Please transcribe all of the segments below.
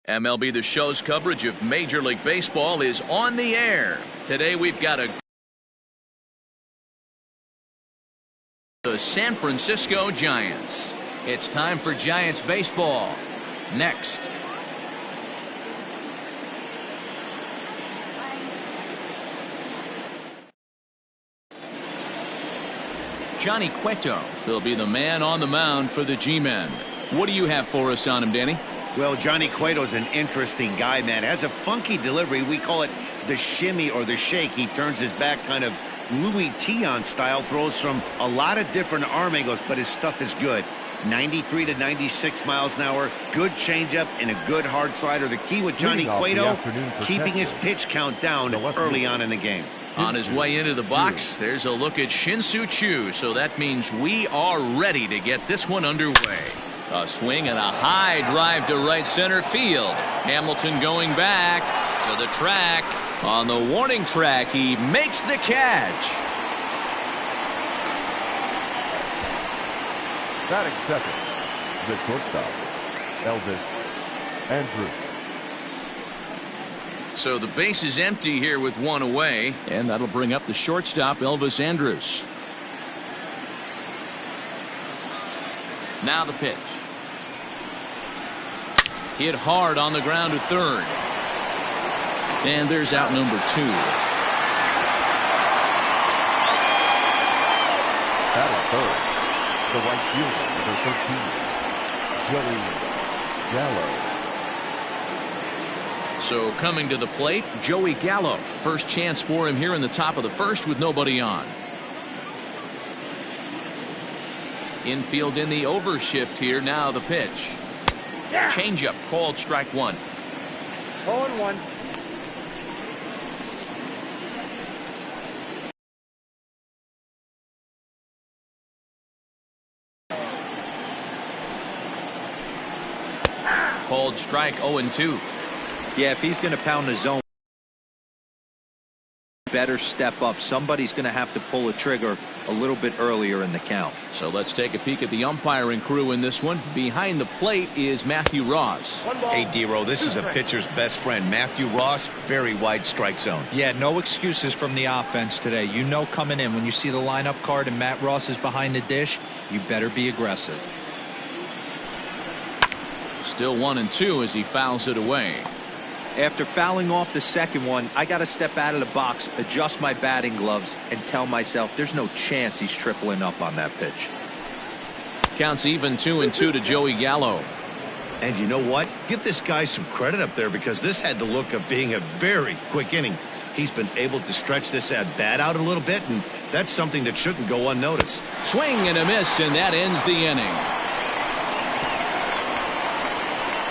MLB The Show's coverage of Major League Baseball is on the air. Today we've got the San Francisco Giants. It's time for Giants baseball. Next. Johnny Cueto will be the man on the mound for the G-men. What do you have for us on him, Danny? Well, Johnny Cueto's an interesting guy, man. Has a funky delivery. We call it the shimmy or the shake. He turns his back kind of Louis Tion style, throws from a lot of different arm angles, but his stuff is good. 93 to 96 miles an hour, good changeup, and a good hard slider. The key with Johnny Cueto, keeping his pitch count down early on in the game. On his way into the box, there's a look at Shin-Soo Choo, so that means we are ready to get this one underway. A swing and a high drive to right center field. Hamilton going back to the track. On the warning track, he makes the catch. Batting second, the shortstop, Elvis Andrus. So the base is empty here with one away, and that'll bring up the shortstop, Elvis Andrus. Now the pitch. Hit hard on the ground to third. And there's out number 2. Batting third, the right fielder, number 13, Joey Gallo. So coming to the plate, Joey Gallo. First chance for him here in the top of the first with nobody on. Infield in the overshift here. Now the pitch. Changeup called strike 1. 0-1. Called strike 0-2. Yeah, if he's going to pound the zone, better step up. Somebody's going to have to pull a trigger a little bit earlier in the count. So let's take a peek at the umpiring crew in this one. Behind the plate is Matthew Ross. Hey, D-Row, this is a pitcher's best friend. Matthew Ross, very wide strike zone. Yeah, no excuses from the offense today. You know coming in, when you see the lineup card and Matt Ross is behind the dish, you better be aggressive. Still 1-2 as he fouls it away. After fouling off the second one, I got to step out of the box, adjust my batting gloves, and tell myself there's no chance he's tripling up on that pitch. Counts even 2-2 to Joey Gallo. And you know what? Give this guy some credit up there, because this had the look of being a very quick inning. He's been able to stretch this at bat out a little bit, and that's something that shouldn't go unnoticed. Swing and a miss, and that ends the inning.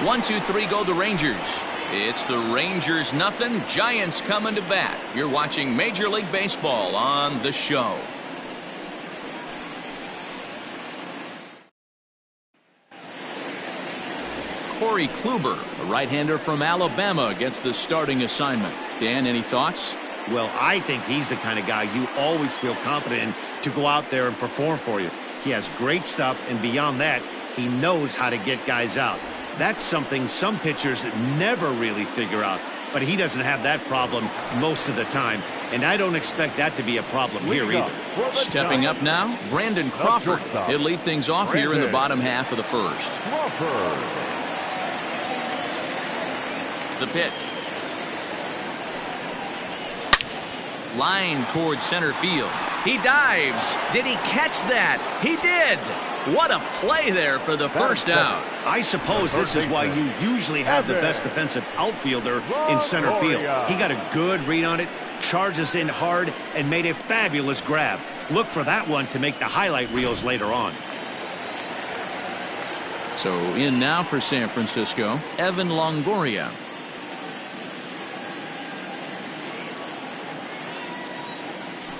1-2-3 go the Rangers. It's the Rangers nothing, Giants coming to bat. You're watching Major League Baseball on The Show. Corey Kluber, a right-hander from Alabama, gets the starting assignment. Dan, any thoughts? Well, I think he's the kind of guy you always feel confident in to go out there and perform for you. He has great stuff, and beyond that, he knows how to get guys out. That's something some pitchers never really figure out, but he doesn't have that problem most of the time, and I don't expect that to be a problem here either. Stepping up now, Brandon Crawford. He'll lead things off here in the bottom half of the first. The pitch. Line towards center field. He dives. Did he catch that? He did. What a play there for the first out. I suppose this is why you usually have the best defensive outfielder in center field. He got a good read on it, charges in hard, and made a fabulous grab. Look for that one to make the highlight reels later on. So in now for San Francisco, Evan Longoria.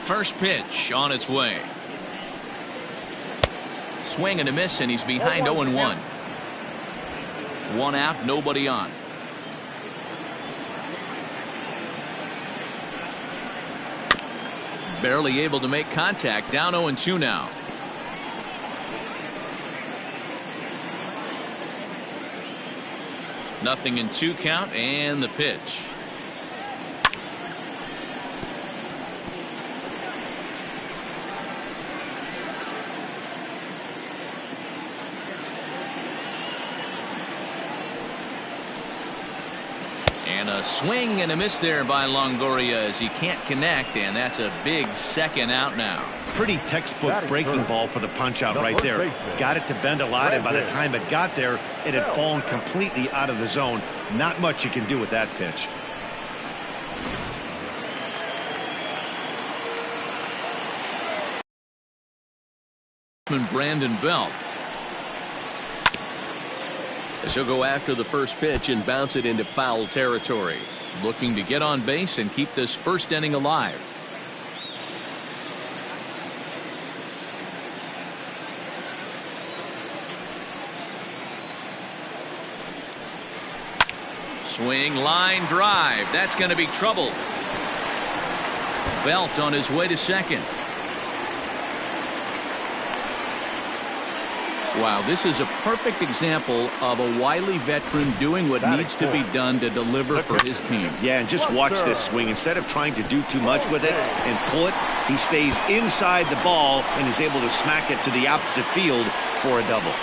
First pitch on its way. Swing and a miss, and he's behind 0-1. One out, nobody on. Barely able to make contact, down 0-2 now. 0-2 count and the pitch. And a swing and a miss there by Longoria as he can't connect, and that's a big second out now. Pretty textbook breaking ball for the punch out right there. Got it to bend a lot, and by the time it got there, it had fallen completely out of the zone. Not much you can do with that pitch. Brandon Belt. As he'll go after the first pitch and bounce it into foul territory. Looking to get on base and keep this first inning alive. Swing, line drive. That's going to be trouble. Belt on his way to second. Wow, this is a perfect example of a wily veteran doing what needs to be done to deliver for his team. Yeah, and just watch this swing. Instead of trying to do too much with it and pull it, he stays inside the ball and is able to smack it to the opposite field for a double.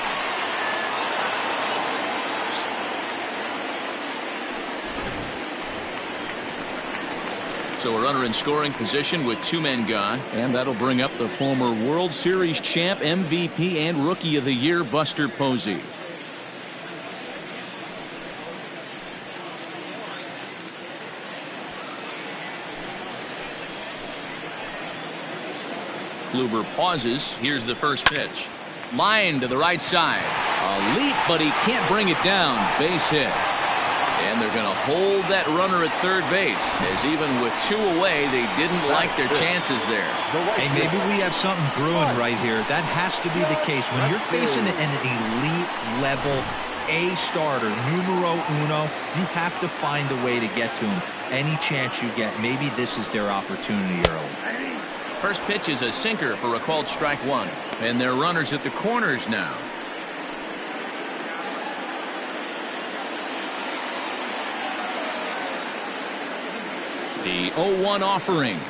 So a runner in scoring position with 2 men gone, and that'll bring up the former World Series champ, MVP, and Rookie of the Year, Buster Posey. Kluber pauses. Here's the first pitch. Line to the right side. A leap, but he can't bring it down. Base hit. And they're going to hold that runner at third base, as even with 2 away, they didn't like their chances there. Hey, maybe we have something brewing right here. That has to be the case. When you're facing an elite level A starter, numero uno, you have to find a way to get to him. Any chance you get, maybe this is their opportunity early. First pitch is a sinker for a called strike 1. And they're runners at the corners now. The 0-1 offering.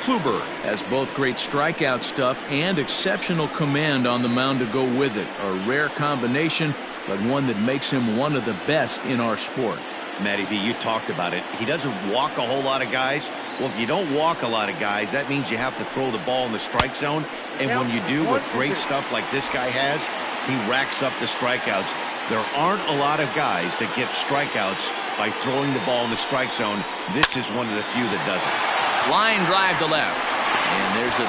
Kluber has both great strikeout stuff and exceptional command on the mound to go with it. A rare combination, but one that makes him one of the best in our sport. Matty V, you talked about it. He doesn't walk a whole lot of guys. Well, if you don't walk a lot of guys, that means you have to throw the ball in the strike zone. And when you do, with great stuff like this guy has, he racks up the strikeouts. There aren't a lot of guys that get strikeouts by throwing the ball in the strike zone. This is one of the few that does it. Line drive to left. And there's a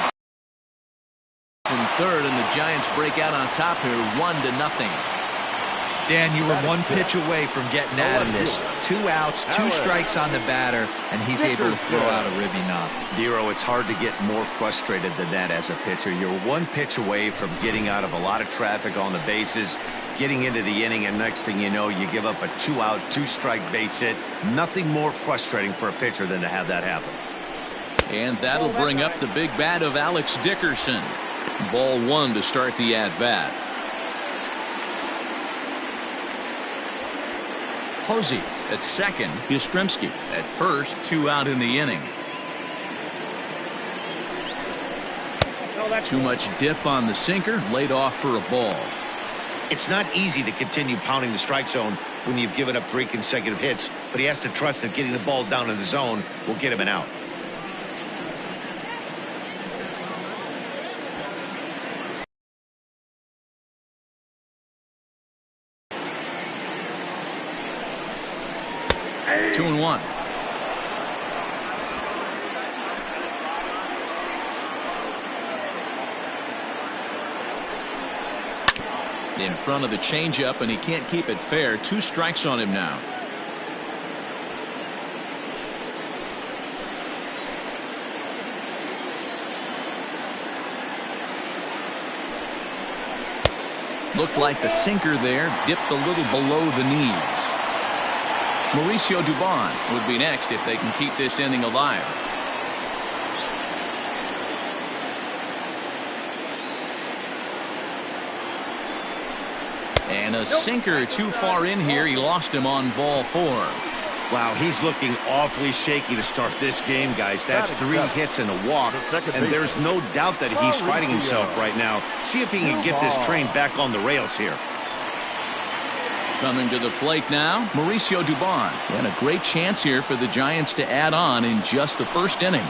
from third, and the Giants break out on top here 1-0. Dan, you were 1 pitch away from getting out of this. 2 outs, 2 strikes on the batter, and he's able to throw out a ribby knob. Dero, it's hard to get more frustrated than that as a pitcher. You're 1 pitch away from getting out of a lot of traffic on the bases, getting into the inning, and next thing you know, you give up a 2-out, 2-strike base hit. Nothing more frustrating for a pitcher than to have that happen. And that'll bring up the big bat of Alex Dickerson. Ball 1 to start the at-bat. Posey at second. Yastrzemski at first. 2 out in the inning. Too much dip on the sinker. Laid off for a ball. It's not easy to continue pounding the strike zone when you've given up 3 consecutive hits, but he has to trust that getting the ball down in the zone will get him an out. Two and 1. In front of the changeup, and he can't keep it fair. 2 strikes on him now. Looked like the sinker there dipped a little below the knees. Mauricio Dubon would be next if they can keep this inning alive. And And a sinker too far in here. He lost him on ball 4. Wow, he's looking awfully shaky to start this game, guys. That's 3 hits and a walk, and there's no doubt that he's fighting himself right now. See if he can get this train back on the rails here. Coming to the plate now, Mauricio Dubon. And a great chance here for the Giants to add on in just the first inning.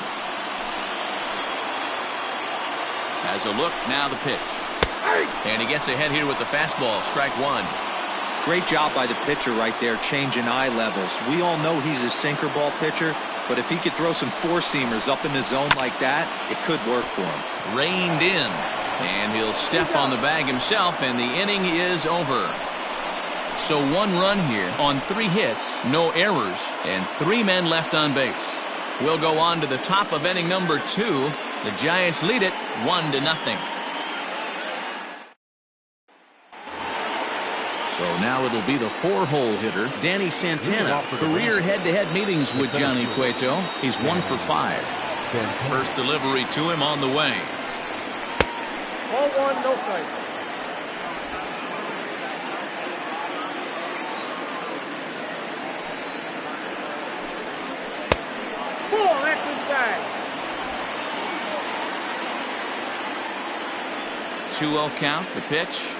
Has a look, now the pitch. And he gets ahead here with the fastball, strike 1. Great job by the pitcher right there, changing eye levels. We all know he's a sinker ball pitcher, but if he could throw some four-seamers up in the zone like that, it could work for him. Reined in, and he'll step on the bag himself, and the inning is over. So 1 run here on 3 hits, no errors, and 3 men left on base. We'll go on to the top of inning number 2. The Giants lead it 1-0. So now it'll be the 4-hole hitter, Danny Santana. Career head-to-head meetings with Johnny Cueto. He's 1 for 5. First delivery to him on the way. Ball 1, no strike. Ball, that's inside. 2-0 count, the pitch.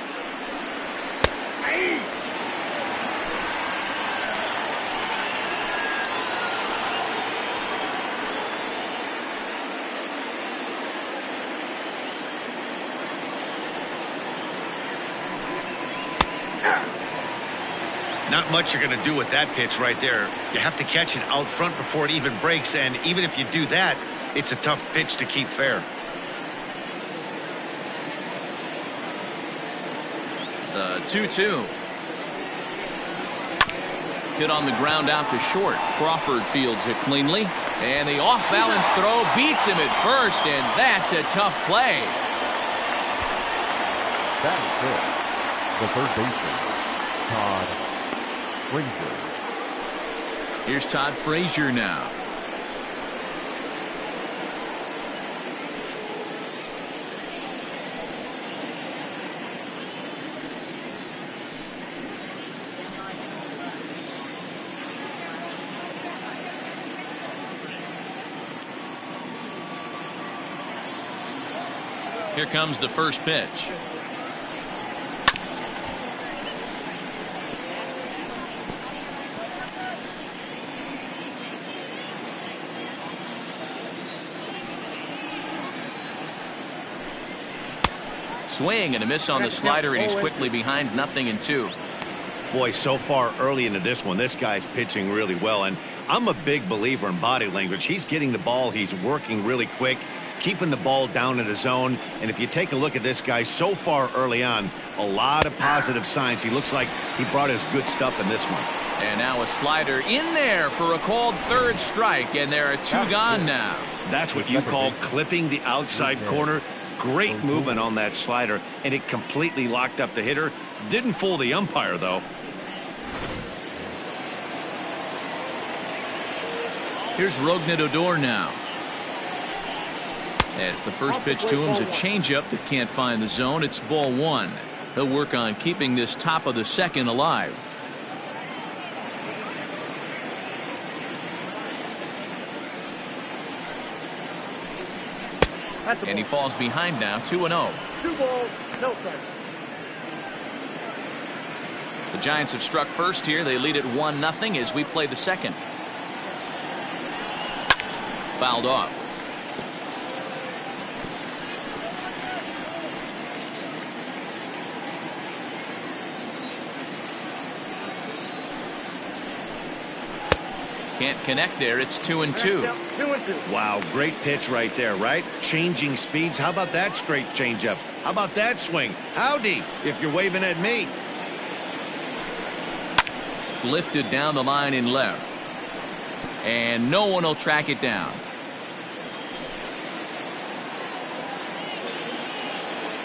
Not much you're going to do with that pitch right there. You have to catch it out front before it even breaks, and even if you do that, it's a tough pitch to keep fair. The 2-2. Hit on the ground out to short. Crawford fields it cleanly. And the off-balance throw beats him at first, and that's a tough play. That is good. The third baseman, Todd Frazier. Here's Todd Frazier now. Here comes the first pitch. Swing and a miss on the slider, and he's quickly behind 0-2. Boy, so far early into this one, this guy's pitching really well, and I'm a big believer in body language. He's getting the ball, he's working really quick, keeping the ball down in the zone, and if you take a look at this guy so far early on, a lot of positive signs. He looks like he brought his good stuff in this one. And now a slider in there for a called third strike, and there are 2 gone now. That's what you call clipping the outside corner. Great movement on that slider, and it completely locked up the hitter. Didn't fool the umpire, though. Here's Rougned Odor now. As the first pitch to him's a changeup that can't find the zone. It's ball 1. He'll work on keeping this top of the second alive. And he falls behind now, 2-0. 2 balls, no strike. The Giants have struck first here. They lead it 1-0 as we play the second. Fouled off. Can't connect there. It's 2-2. 2-2. Wow, great pitch right there, right? Changing speeds. How about that straight changeup? How about that swing? Howdy, if you're waving at me. Lifted down the line in left. And no one will track it down.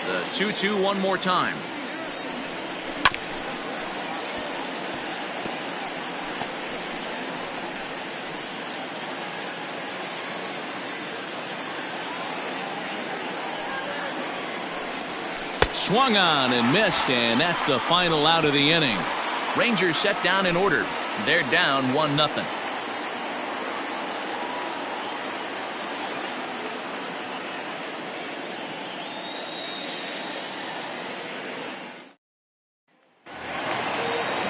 The 2-2 one more time. Swung on and missed, and that's the final out of the inning. Rangers set down in order. They're down 1-0.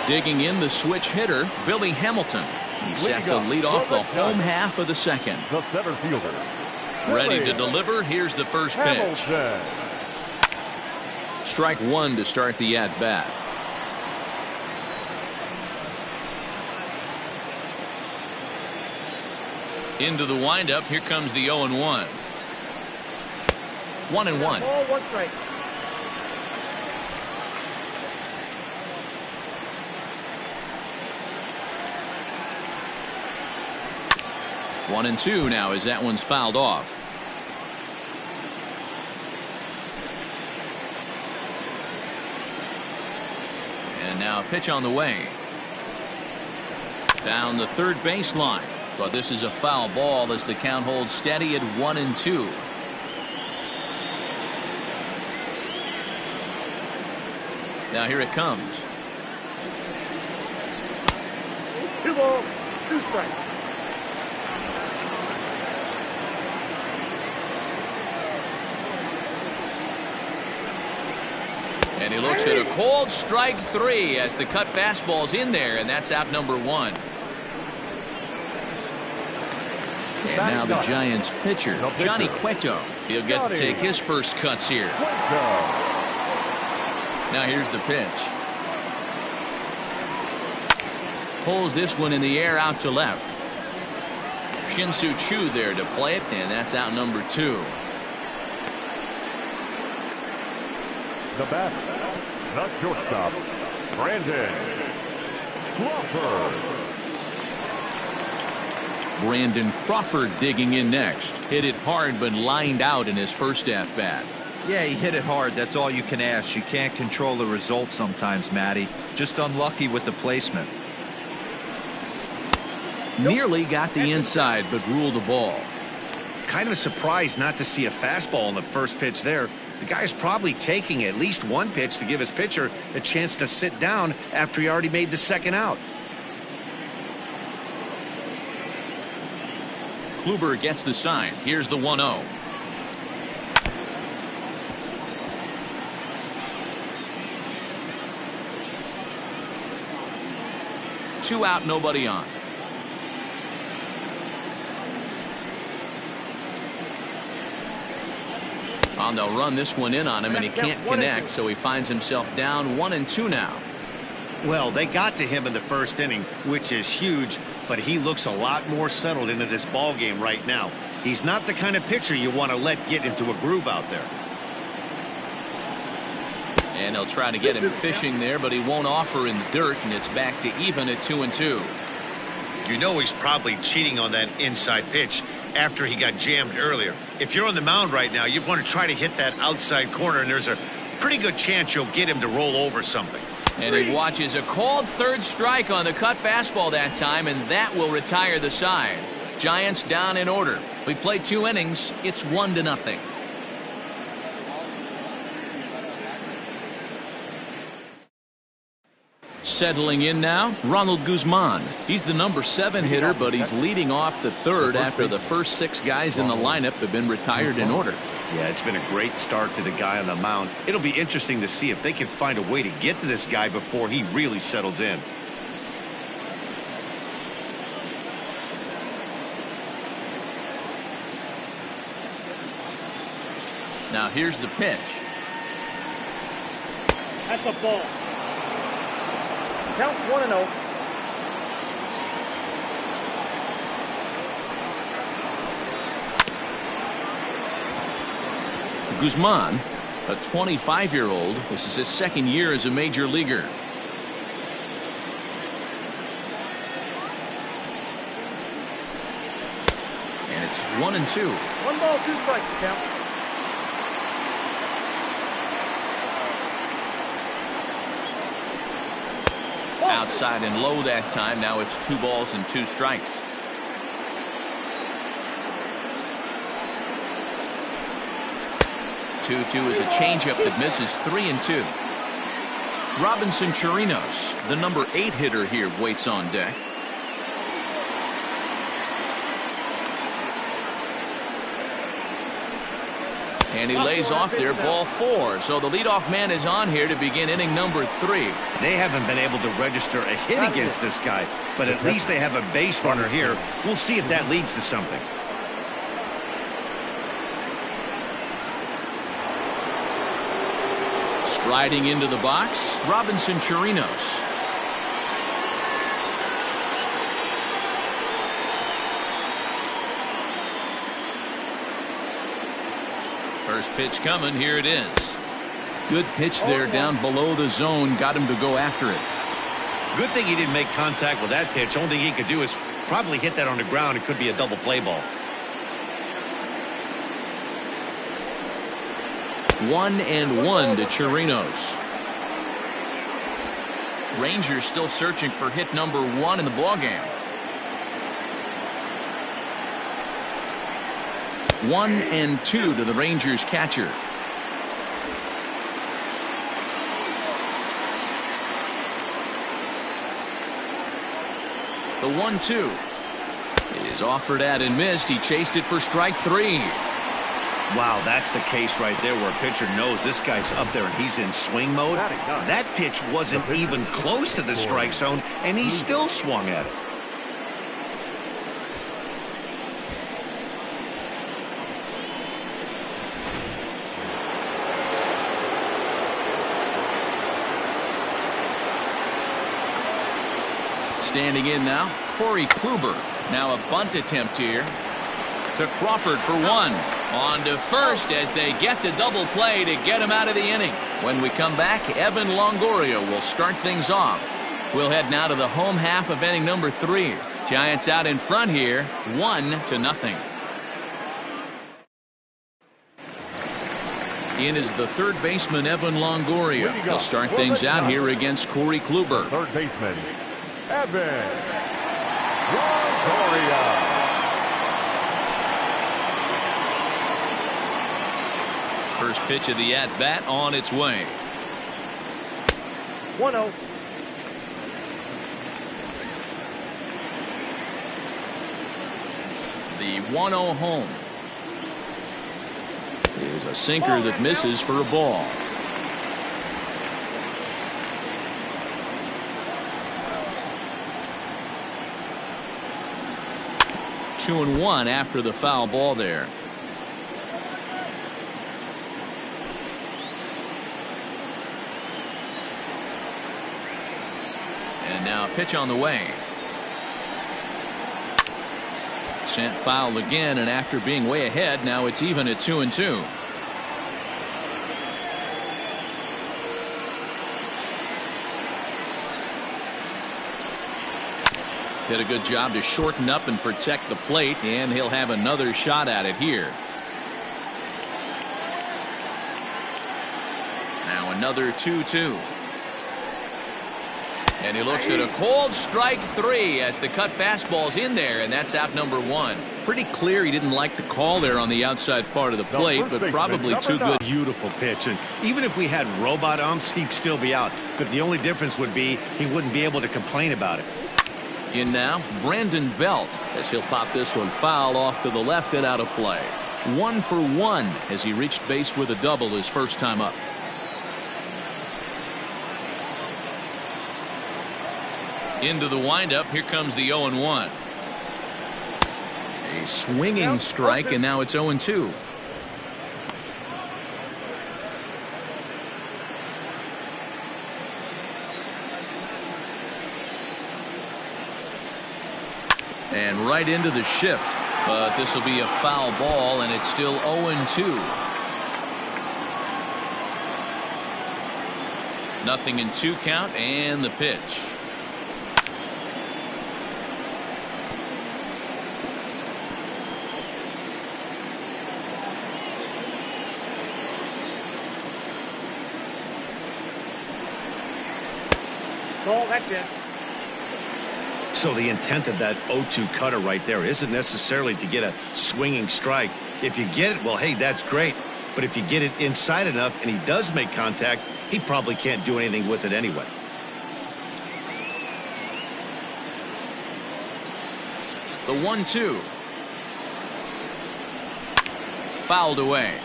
Digging in the switch hitter, Billy Hamilton. He's set to lead off the home half of the second. The center fielder. Ready to deliver. Here's the first pitch. Strike one to start the at-bat. Into the windup. Here comes the 0-1. 1-1. Ball, 1 strike. One and two now as that one's fouled off. And now a pitch on the way. Down the third baseline. But this is a foul ball as the count holds steady at 1-2. Now here it comes. 2 balls, 2 strikes. And he looks at a cold strike 3 as the cut fastball's in there, and that's out number 1. And now the Giants pitcher, Johnny Cueto. He'll get to take his first cuts here. Now here's the pitch. Pulls this one in the air out to left. Shin-Soo Choo there to play it, and that's out number 2. The bat, the shortstop, Brandon Crawford. Brandon Crawford digging in next. Hit it hard but lined out in his first at-bat. Yeah, he hit it hard. That's all you can ask. You can't control the result sometimes, Matty. Just unlucky with the placement. Nearly got the inside but ruled the ball. Kind of a surprise not to see a fastball in the first pitch there. The guy's probably taking at least one pitch to give his pitcher a chance to sit down after he already made the second out. Kluber gets the sign. Here's the 1-0. Two out, nobody on. And they'll run this one in on him, and he can't connect, so he finds himself down 1-2 now. Well, they got to him in the first inning, which is huge, but he looks a lot more settled into this ball game right now. He's not the kind of pitcher you want to let get into a groove out there. And they'll try to get him fishing there, but he won't offer in the dirt, and it's back to even at 2-2. You know he's probably cheating on that inside pitch after he got jammed earlier. If you're on the mound right now, you want to try to hit that outside corner, and there's a pretty good chance you'll get him to roll over something. And he watches a called third strike on the cut fastball that time, and that will retire the side. Giants down in order. We played 2 innings. It's 1-0. Settling in now, Ronald Guzman. He's the number 7 hitter, but he's leading off the third after the first 6 guys in the lineup have been retired in order. Yeah, it's been a great start to the guy on the mound. It'll be interesting to see if they can find a way to get to this guy before he really settles in. Now here's the pitch. That's a ball. Count 1-0. Guzman, a 25-year-old. This is his second year as a major leaguer. And it's 1-2. 1 ball, 2 strikes to count. Outside and low that time. Now it's 2 balls and 2 strikes. 2-2 is a changeup that misses 3-2. Robinson Chirinos, the number 8 hitter here, waits on deck. And he lays off there, ball 4. So the leadoff man is on here to begin inning number 3. They haven't been able to register a hit against this guy, but at least they have a base runner here. We'll see if that leads to something. Striding into the box, Robinson Chirinos. First pitch coming, here it is. Good pitch there down below the zone, got him to go after it. Good thing he didn't make contact with that pitch. Only thing he could do is probably hit that on the ground. It could be a double play ball. 1-1 to Chirinos. Rangers still searching for hit number 1 in the ballgame. 1-2 to the Rangers catcher. The 1-2 is offered at and missed. He chased it for strike 3. Wow, that's the case right there where a pitcher knows this guy's up there and he's in swing mode. That pitch wasn't even close to the strike zone, and he still swung at it. Standing in now, Corey Kluber. Now a bunt attempt here to Crawford for 1. On to first as they get the double play to get him out of the inning. When we come back, Evan Longoria will start things off. We'll head now to the home half of inning number 3. Giants out in front here, 1-0. In is the third baseman, Evan Longoria. He'll start things out here against Corey Kluber. Third baseman, Evan Longoria. First pitch of the at-bat on its way. 1-0. The 1-0 home is a sinker that misses for a ball. Two and 1 after the foul ball there. And now a pitch on the way. Sent foul again, and after being way ahead, now it's even at 2-2. Did a good job to shorten up and protect the plate, and he'll have another shot at it here. Now another 2-2. And he looks at a cold strike 3 as the cut fastball's in there, and that's out number 1. Pretty clear he didn't like the call there on the outside part of the plate, but probably too good. Beautiful pitch, and even if we had robot umps, he'd still be out. But the only difference would be he wouldn't be able to complain about it. In now, Brandon Belt, as he'll pop this one foul off to the left and out of play. 1 for 1 as he reached base with a double his first time up. Into the windup, here comes the 0-1. A swinging strike, and now it's 0-2. And right into the shift, but this will be a foul ball, and it's still 0-2. Nothing in 2 count, and the pitch. Ball, that's it. So the intent of that 0-2 cutter right there isn't necessarily to get a swinging strike. If you get it, well, hey, that's great. but if you get it inside enough and he does make contact, he probably can't do anything with it anyway. The 1-2. Fouled away.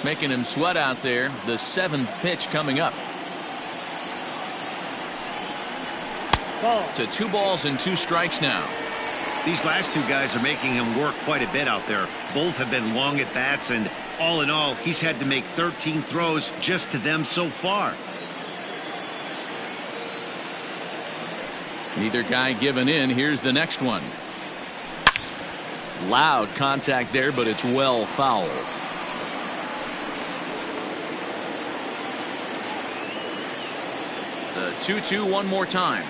Making him sweat out there. The 7th pitch coming up. Ball. To 2 balls and 2 strikes now. These last 2 guys are making him work quite a bit out there. Both have been long at bats, and all in all, he's had to make 13 throws just to them so far. Neither guy giving in. Here's the next one. Loud contact there, but it's well foul. The 2-2 one more time.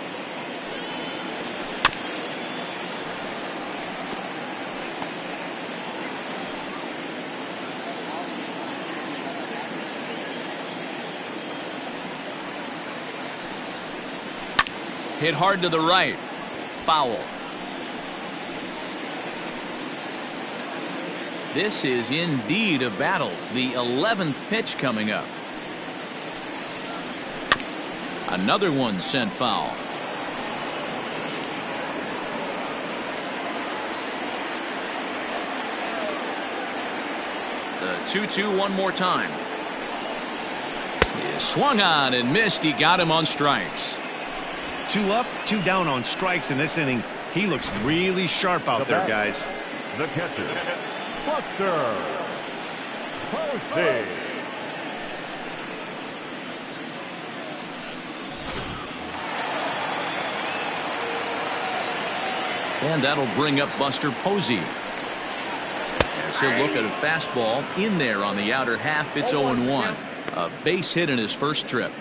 Hit hard to the right. Foul. This is indeed a battle. The 11th pitch coming up. Another one sent foul. The 2-2 one more time. He swung on and missed. He got him on strikes. 2 up, 2 down on strikes in this inning. He looks really sharp out there, guys. The catcher, Buster Posey. And that'll bring up Buster Posey. As he'll look at a fastball in there on the outer half. It's 0-1. A base hit in his first trip.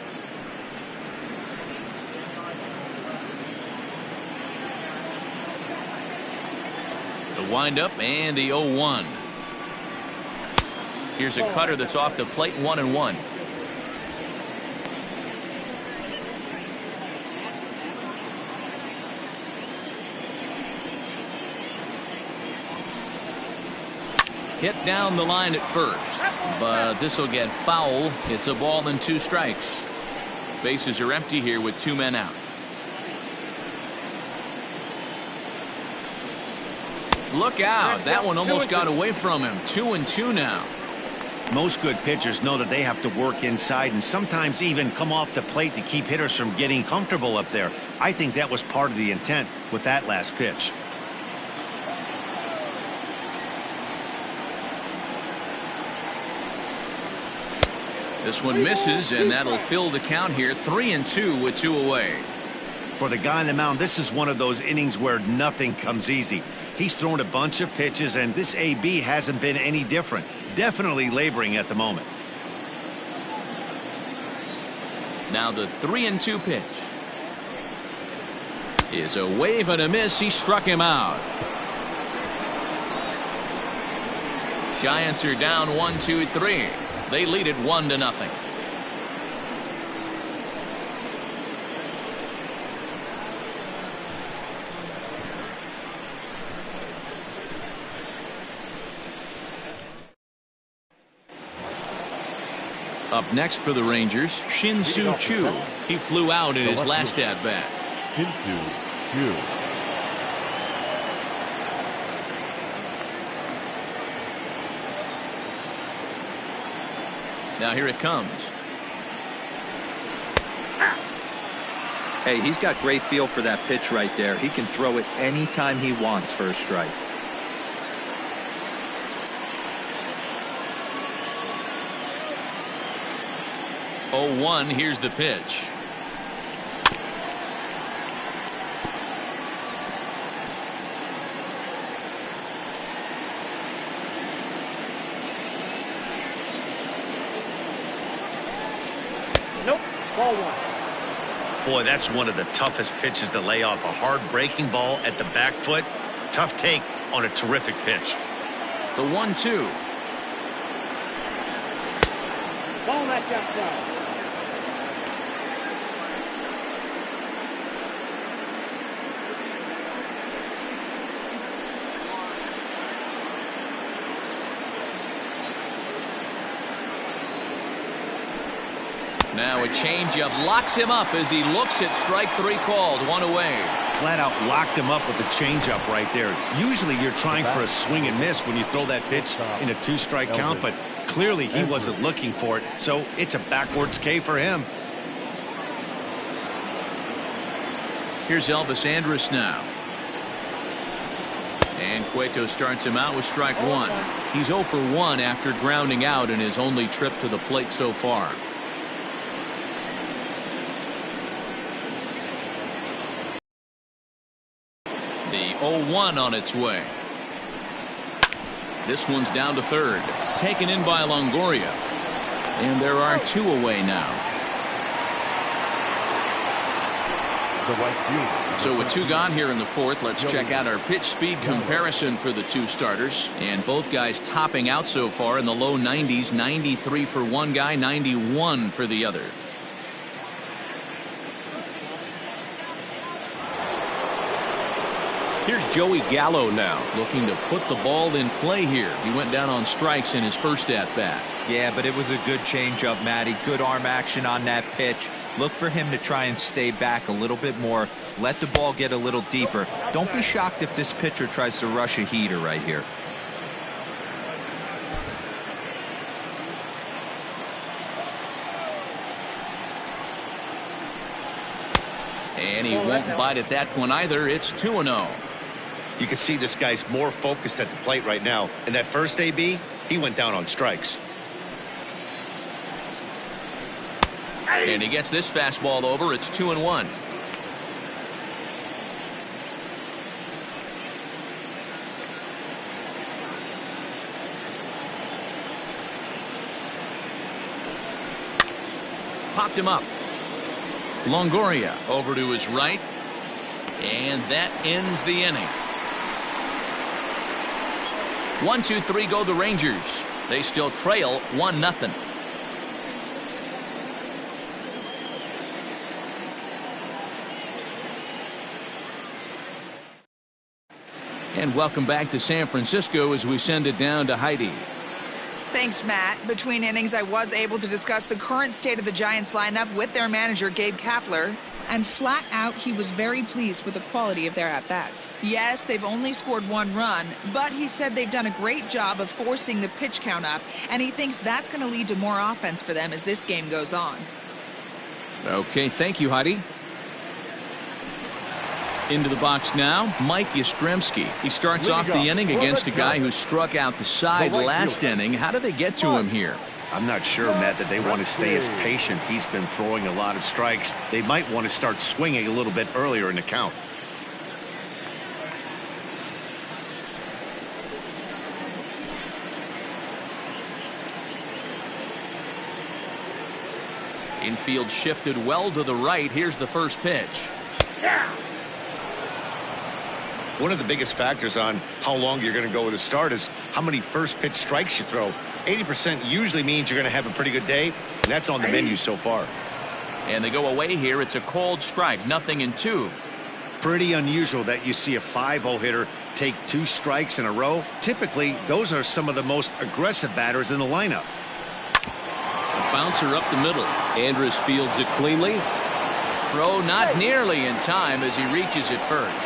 The windup and the 0-1. Here's a cutter that's off the plate. 1-1. Hit down the line at first, but this will get foul. It's a ball and 2 strikes. Bases are empty here with 2 men out. Look out. That one almost got away from him. 2-2 now. Most good pitchers know that they have to work inside and sometimes even come off the plate to keep hitters from getting comfortable up there. I think that was part of the intent with that last pitch. This one misses, and that'll fill the count here. 3-2 with 2 away. For the guy on the mound, this is one of those innings where nothing comes easy. He's thrown a bunch of pitches, and this AB hasn't been any different. Definitely laboring at the moment. Now the 3-2 pitch is a wave and a miss. He struck him out. Giants are down 1-2-3. They lead it 1-0. Up next for the Rangers, Shin-Soo Choo. He flew out in his last at-bat. Shin-Soo Choo. Now here it comes. Hey, he's got great feel for that pitch right there. He can throw it anytime he wants for a strike. Oh, 1. Here's the pitch. Nope. Ball 1. Boy, that's one of the toughest pitches to lay off. A hard breaking ball at the back foot. Tough take on a terrific pitch. The 1-2. Ball match outside. Now a changeup locks him up as he looks at strike 3 called. 1 away. Flat out locked him up with a changeup right there. Usually you're trying for a swing and miss when you throw that pitch in a 2-strike count, but clearly he wasn't looking for it, so it's a backwards K for him. Here's Elvis Andrus now. And Cueto starts him out with strike 1. He's 0 for 1 after grounding out in his only trip to the plate so far. The 0-1 on its way. This one's down to third. Taken in by Longoria. And there are 2 away now. So with 2 gone here in the 4th, let's check out our pitch speed comparison for the 2 starters. And both guys topping out so far in the low 90s. 93 for one guy, 91 for the other. Here's Joey Gallo now, looking to put the ball in play here. He went down on strikes in his first at-bat. Yeah, but it was a good changeup, Matty. Good arm action on that pitch. Look for him to try and stay back a little bit more. Let the ball get a little deeper. Don't be shocked if this pitcher tries to rush a heater right here. And he won't bite at that one either. It's 2-0. You can see this guy's more focused at the plate right now. In that first AB, he went down on strikes. And he gets this fastball over. It's 2-1. Popped him up. Longoria over to his right. And that ends the inning. 1, 2, 3 go the Rangers. They still trail 1-0. And welcome back to San Francisco as we send it down to Heidi. Thanks, Matt. Between innings, I was able to discuss the current state of the Giants lineup with their manager, Gabe Kapler. And flat out, he was very pleased with the quality of their at-bats. Yes, they've only scored 1 run, but he said they've done a great job of forcing the pitch count up, and he thinks that's going to lead to more offense for them as this game goes on. Okay, thank you, Heidi. Into the box now, Mike Yastrzemski. He starts off the inning against a guy who struck out the side last inning. How did they get to him here? I'm not sure, Matt, that they want to stay as patient. He's been throwing a lot of strikes. They might want to start swinging a little bit earlier in the count. Infield shifted well to the right. Here's the first pitch. One of the biggest factors on how long you're going to go with a start is how many first pitch strikes you throw. 80% usually means you're going to have a pretty good day, and that's on the menu so far. And they go away here. It's a called strike, 0-2. Pretty unusual that you see a 5-0 hitter take 2 strikes in a row. Typically, those are some of the most aggressive batters in the lineup. A bouncer up the middle. Andrus fields it cleanly. Throw not nearly in time as he reaches it first.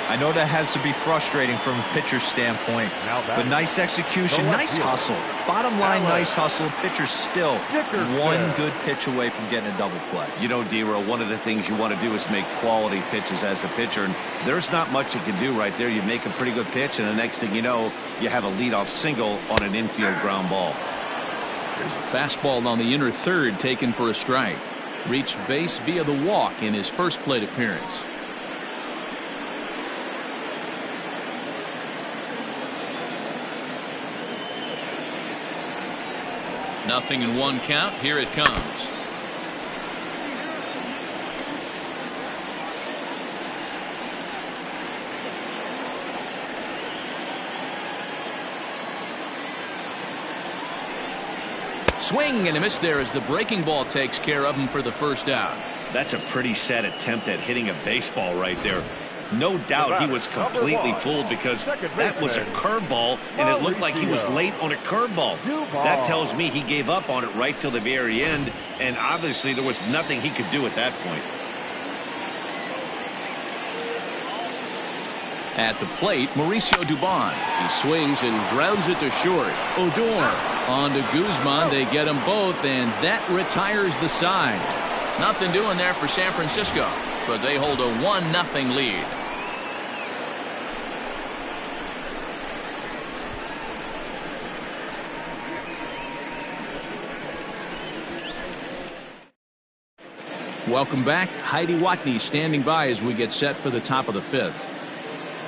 I know that has to be frustrating from a pitcher's standpoint, but nice execution, nice hustle. Bottom line, nice hustle. Pitcher's still 1 good pitch away from getting a double play. You know, D-Roll, one of the things you want to do is make quality pitches as a pitcher, and there's not much you can do right there. You make a pretty good pitch, and the next thing you know, you have a leadoff single on an infield ground ball. There's a fastball on the inner third taken for a strike. Reached base via the walk in his first plate appearance. 0-1 count. Here it comes. Swing and a miss there as the breaking ball takes care of him for the first out. That's a pretty sad attempt at hitting a baseball right there. No doubt he was completely fooled because that was a curveball, and it looked like he was late on a curveball. That tells me he gave up on it right till the very end, and obviously there was nothing he could do at that point. At the plate, Mauricio Dubon. He swings and grounds it to short. Odor on to Guzman. They get them both, and that retires the side. Nothing doing there for San Francisco, but they hold a 1-0 lead. Welcome back. Heidi Watney standing by as we get set for the top of the 5th.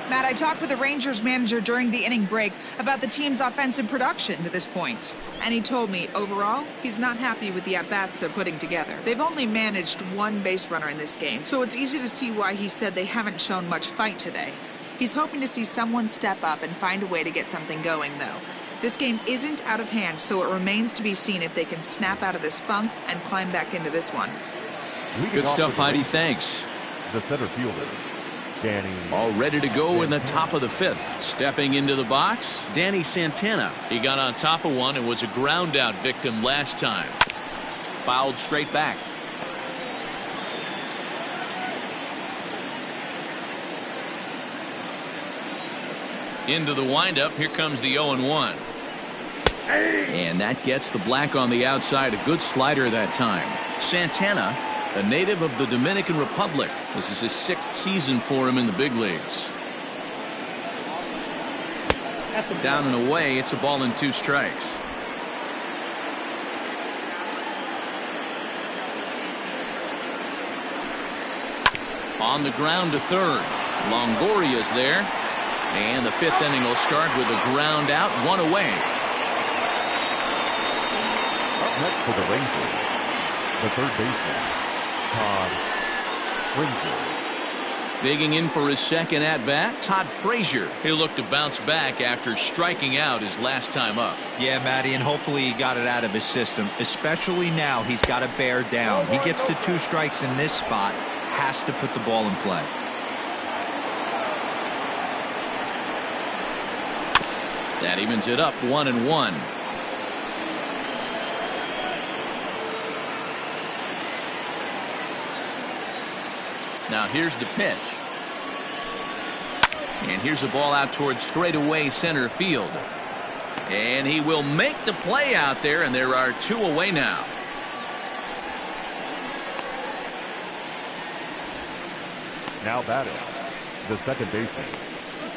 Matt, I talked with the Rangers manager during the inning break about the team's offensive production to this point. And he told me, overall, he's not happy with the at-bats they're putting together. They've only managed one base runner in this game, so it's easy to see why he said they haven't shown much fight today. He's hoping to see someone step up and find a way to get something going, though. This game isn't out of hand, so it remains to be seen if they can snap out of this funk and climb back into this one. Good stuff, Heidi. Thanks. The center fielder, Danny. All ready to go in the top of the 5th. Stepping into the box, Danny Santana. He got on top of one and was a ground out victim last time. Fouled straight back. Into the windup. Here comes the 0-1. And that gets the black on the outside. A good slider that time. Santana, a native of the Dominican Republic. This is his 6th season for him in the big leagues. Down and away. It's a ball and 2 strikes. On the ground to third. Longoria's there. And the 5th inning will start with a ground out, 1 away. Up next for the Rangers, the third baseman, Todd Frazier. Digging in for his second at-bat, Todd Frazier. He'll look to bounce back after striking out his last time up. Yeah, Matty, and hopefully he got it out of his system. Especially now, he's got to bear down. He gets the 2 strikes in this spot, has to put the ball in play. That evens it up, 1-1. Now here's the pitch. And here's a ball out towards straightaway center field. And he will make the play out there, and there are 2 away now. Now batting, the second baseman,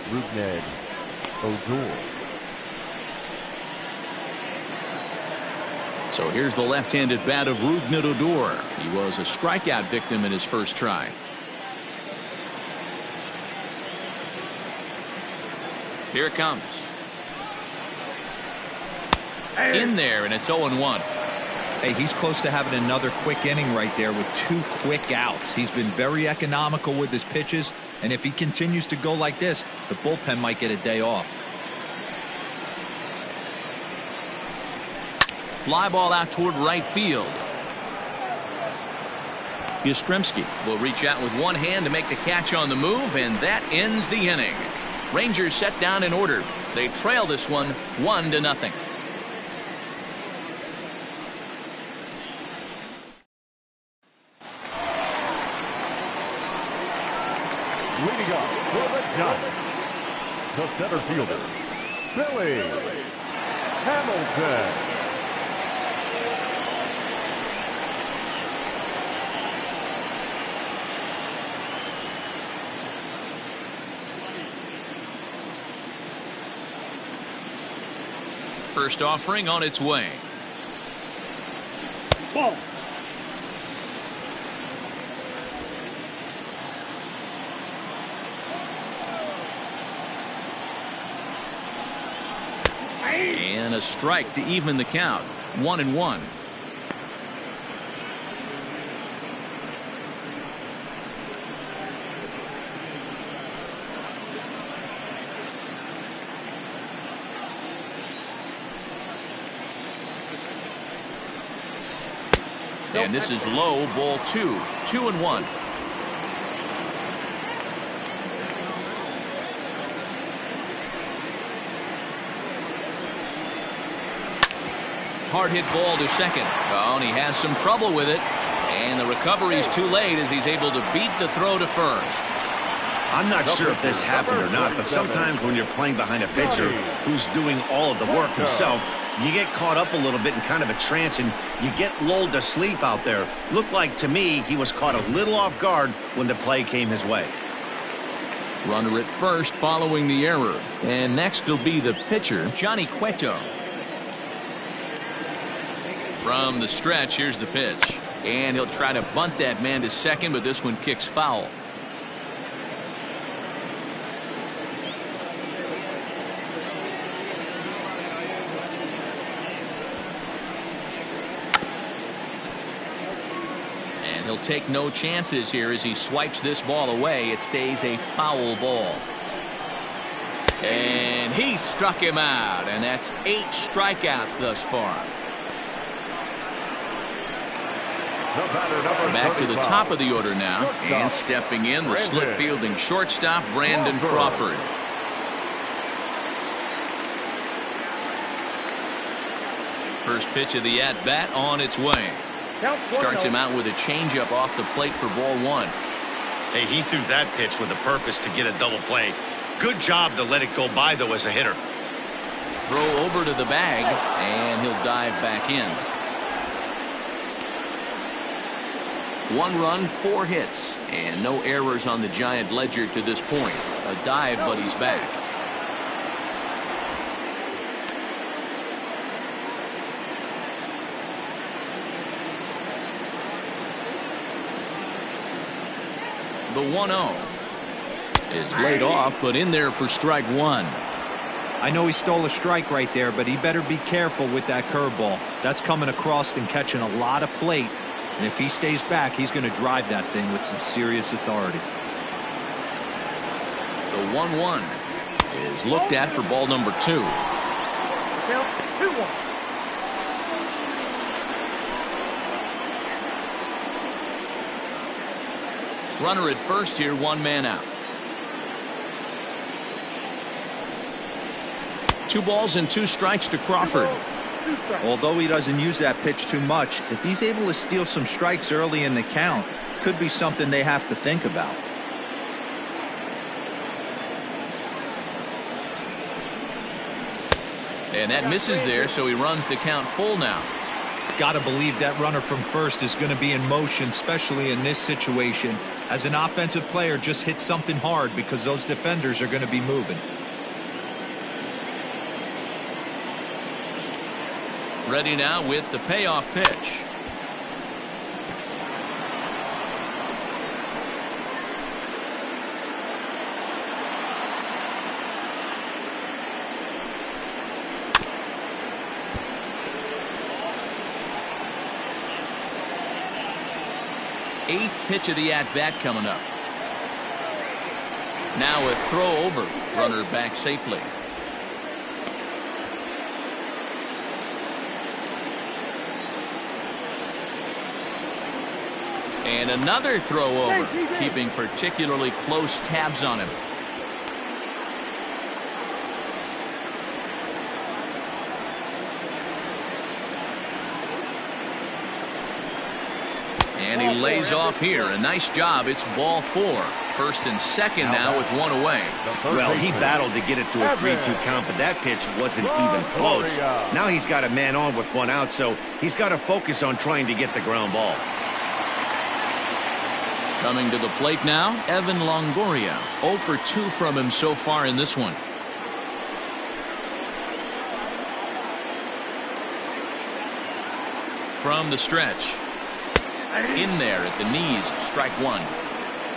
Rougned Odor. So here's the left-handed bat of Rougned Odor. He was a strikeout victim in his first try. Here it comes. In there, and it's 0-1. Hey, he's close to having another quick inning right there with 2 quick outs. He's been very economical with his pitches, and if he continues to go like this, the bullpen might get a day off. Fly ball out toward right field. Yastrzemski will reach out with one hand to make the catch on the move, and that ends the inning. Rangers set down in order. They trail this one 1-0. Leading up for the Giants, the center fielder, Billy Hamilton. First offering on its way. Ball. And a strike to even the count. 1-1. And this is low, ball 2. 2-1. Hard hit ball to second. Oh, and he has some trouble with it. And the recovery is too late as he's able to beat the throw to first. I'm not sure if this happened or not, but sometimes when you're playing behind a pitcher who's doing all of the work himself, you get caught up a little bit in kind of a trance and you get lulled to sleep out there. Looked like to me he was caught a little off guard when the play came his way. Runner at first following the error. And next will be the pitcher, Johnny Cueto. From the stretch, here's the pitch. And he'll try to bunt that man to second, but this one kicks foul. And he'll take no chances here as he swipes this ball away. It stays a foul ball. And he struck him out, and that's 8 strikeouts thus far. Back to the top of the order now, and stepping in, the slip fielding shortstop, Brandon Crawford. First pitch of the at-bat on its way. Starts him out with a changeup off the plate for ball 1. Hey, he threw that pitch with a purpose to get a double play. Good job to let it go by, though, as a hitter. Throw over to the bag, and he'll dive back in. 1 run, 4 hits, and no errors on the Giant ledger to this point. A dive, but he's back. The 1-0 is laid off, but in there for strike 1. I know he stole a strike right there, but he better be careful with that curveball. That's coming across and catching a lot of plate. And if he stays back, he's going to drive that thing with some serious authority. The 1-1 is looked at for ball number 2. Count 2-1. Runner at first here, 1 man out. 2 balls and 2 strikes to Crawford. Although he doesn't use that pitch too much, if he's able to steal some strikes early in the count, could be something they have to think about. And that misses there, so he runs the count full now. Got to believe that runner from first is going to be in motion, especially in this situation. As an offensive player, just hit something hard because those defenders are going to be moving. Ready now with the payoff pitch. Eighth pitch of the at-bat coming up. Now a throw over. Runner back safely. And another throw over, keeping particularly close tabs on him. And he lays off here. A nice job. It's ball 4. First and second now with 1 away. Well, he battled to get it to a 3-2 count, but that pitch wasn't even close. Now he's got a man on with 1 out, so he's got to focus on trying to get the ground ball. Coming to the plate now, Evan Longoria. 0 for 2 from him so far in this one. From the stretch. In there at the knees, strike 1.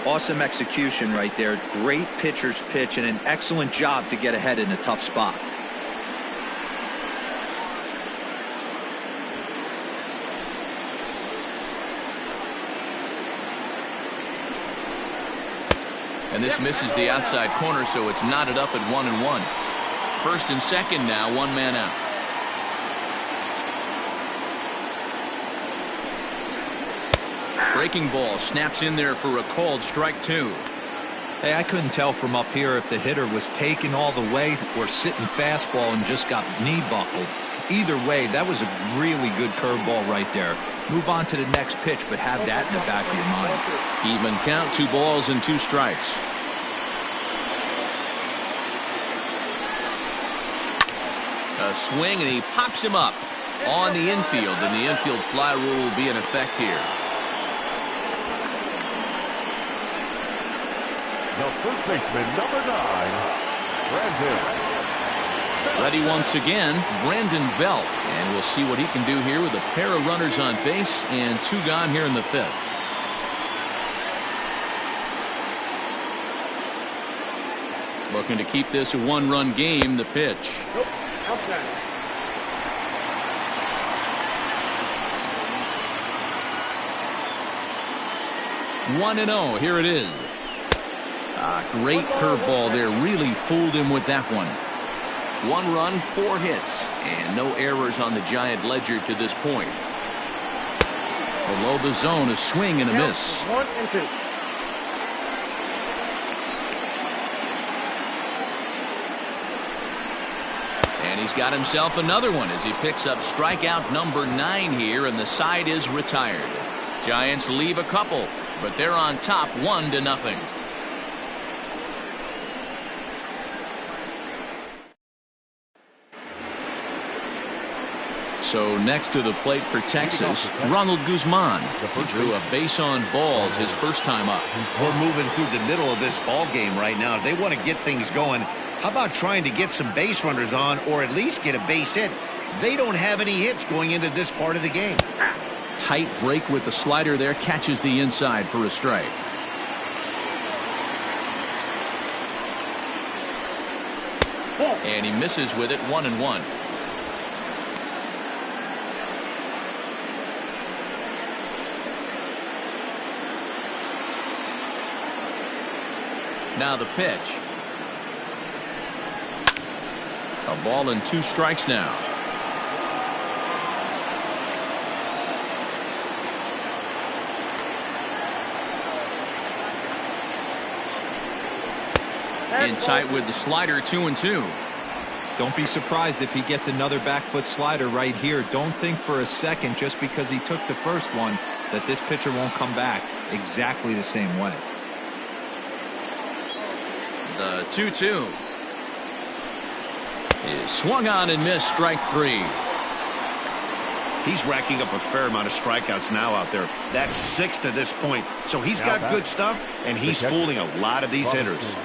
Awesome execution right there. Great pitcher's pitch and an excellent job to get ahead in a tough spot. And this misses the outside corner, so it's knotted up at 1-1. First and second now, 1 man out. Breaking ball snaps in there for a called strike 2. Hey, I couldn't tell from up here if the hitter was taking all the way or sitting fastball and just got knee buckled. Either way, that was a really good curveball right there. Move on to the next pitch, but have that in the back of your mind. Even count, 2 balls and 2 strikes. A swing, and he pops him up on the infield, and the infield fly rule will be in effect here. The first baseman, number 9, Brandon. Ready once again, Brandon Belt, and we'll see what he can do here with a pair of runners on base and 2 gone here in the 5th. Looking to keep this a 1-run game. The pitch. Nope. Outside. One and 0. Here it is. Great curveball there. Really fooled him with that one. 1 run, 4 hits, and no errors on the Giant ledger to this point. Below the zone, a swing and a miss. 1 and 2. And he's got himself another one as he picks up strikeout number 9 here, and the side is retired. Giants leave a couple, but they're on top 1-0. So next to the plate for Texas, Ronald Guzman. He drew a base on balls his first time up. We're moving through the middle of this ball game right now. If they want to get things going, how about trying to get some base runners on, or at least get a base hit? They don't have any hits going into this part of the game. Tight break with the slider there, catches the inside for a strike. And he misses with it, 1-1. Now the pitch. A ball and 2 strikes now. In tight with the slider, 2-2. Don't be surprised if he gets another back foot slider right here. Don't think for a second, just because he took the first one, that this pitcher won't come back exactly the same way. The 2-2 is swung on and missed, strike 3. He's racking up a fair amount of strikeouts now out there. That's 6 to this point. So he's got good stuff, and he's fooling a lot of these hitters.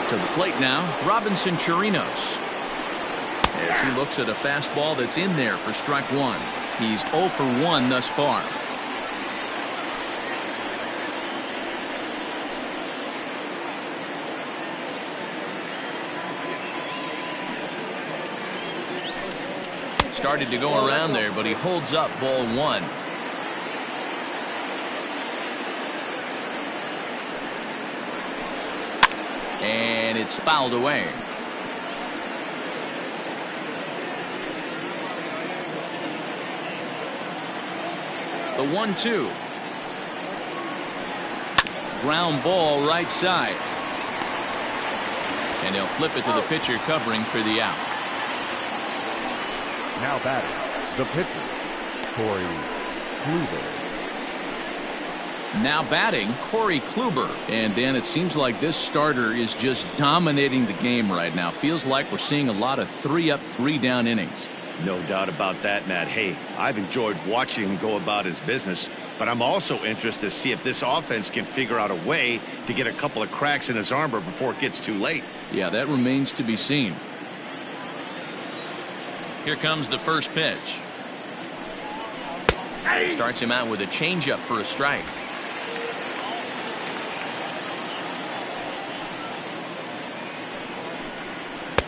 To the plate now, Robinson Chirinos. As he looks at a fastball that's in there for strike 1. He's 0 for 1 thus far. Started to go around there, but he holds up ball 1. And it's fouled away. The 1-2. Ground ball right side. And they'll flip it to the pitcher covering for the out. Now batting, the pitcher, Corey Kluber. Now batting, Corey Kluber. And Dan, it seems like this starter is just dominating the game right now. Feels like we're seeing a lot of 3-up, 3-down innings. No doubt about that, Matt. Hey, I've enjoyed watching him go about his business, but I'm also interested to see if this offense can figure out a way to get a couple of cracks in his armor before it gets too late. Yeah, that remains to be seen. Here comes the first pitch. Starts him out with a changeup for a strike.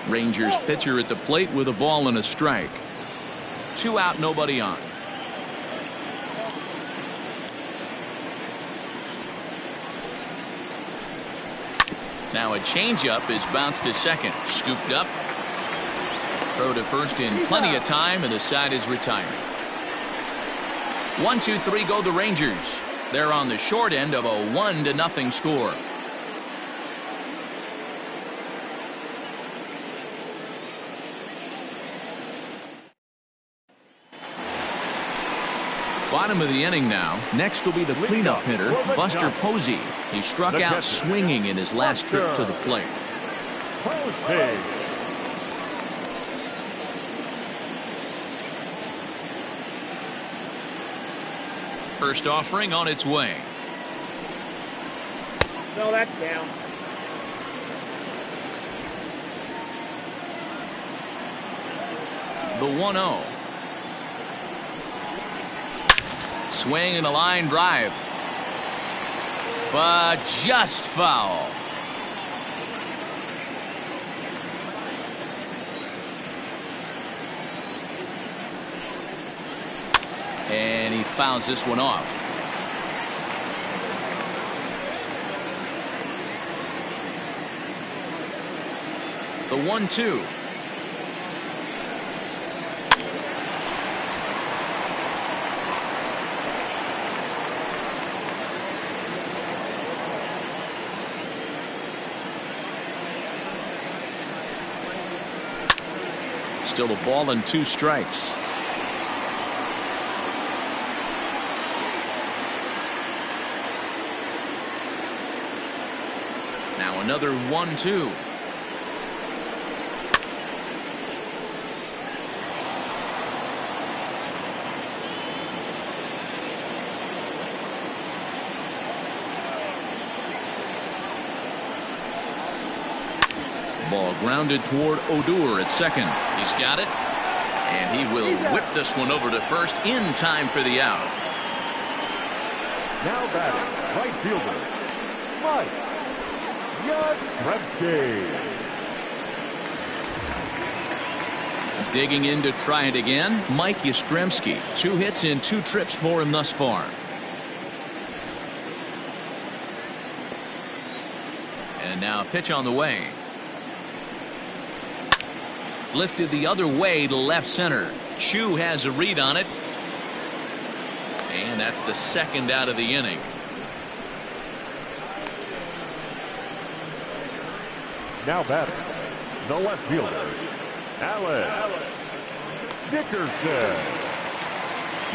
Rangers pitcher at the plate with a ball and a strike. 2 out, nobody on. Now a changeup is bounced to second. Scooped up. Throw to first in plenty of time, and the side is retired. 1-2-3 go the Rangers. They're on the short end of a 1-0 score. Bottom of the inning now. Next will be the cleanup hitter, Buster Posey. He struck out swinging in his last trip to the plate. First offering on its way. No, that's down. The 1-0. Swing and a line drive. But just foul. And he fouls this one off. The 1-2. Still a ball and 2 strikes. Now another 1-2. Ball grounded toward Odor at second. He's got it. And he will whip this one over to first in time for the out. Now batting, right fielder, Mike Yastrzemski. Digging in to try it again, Mike Yastrzemski. 2 hits in 2 trips for him thus far. And now a pitch on the way. Lifted the other way to left center. Chu has a read on it. And that's the second out of the inning. Now batting, the left fielder, Alex Dickerson.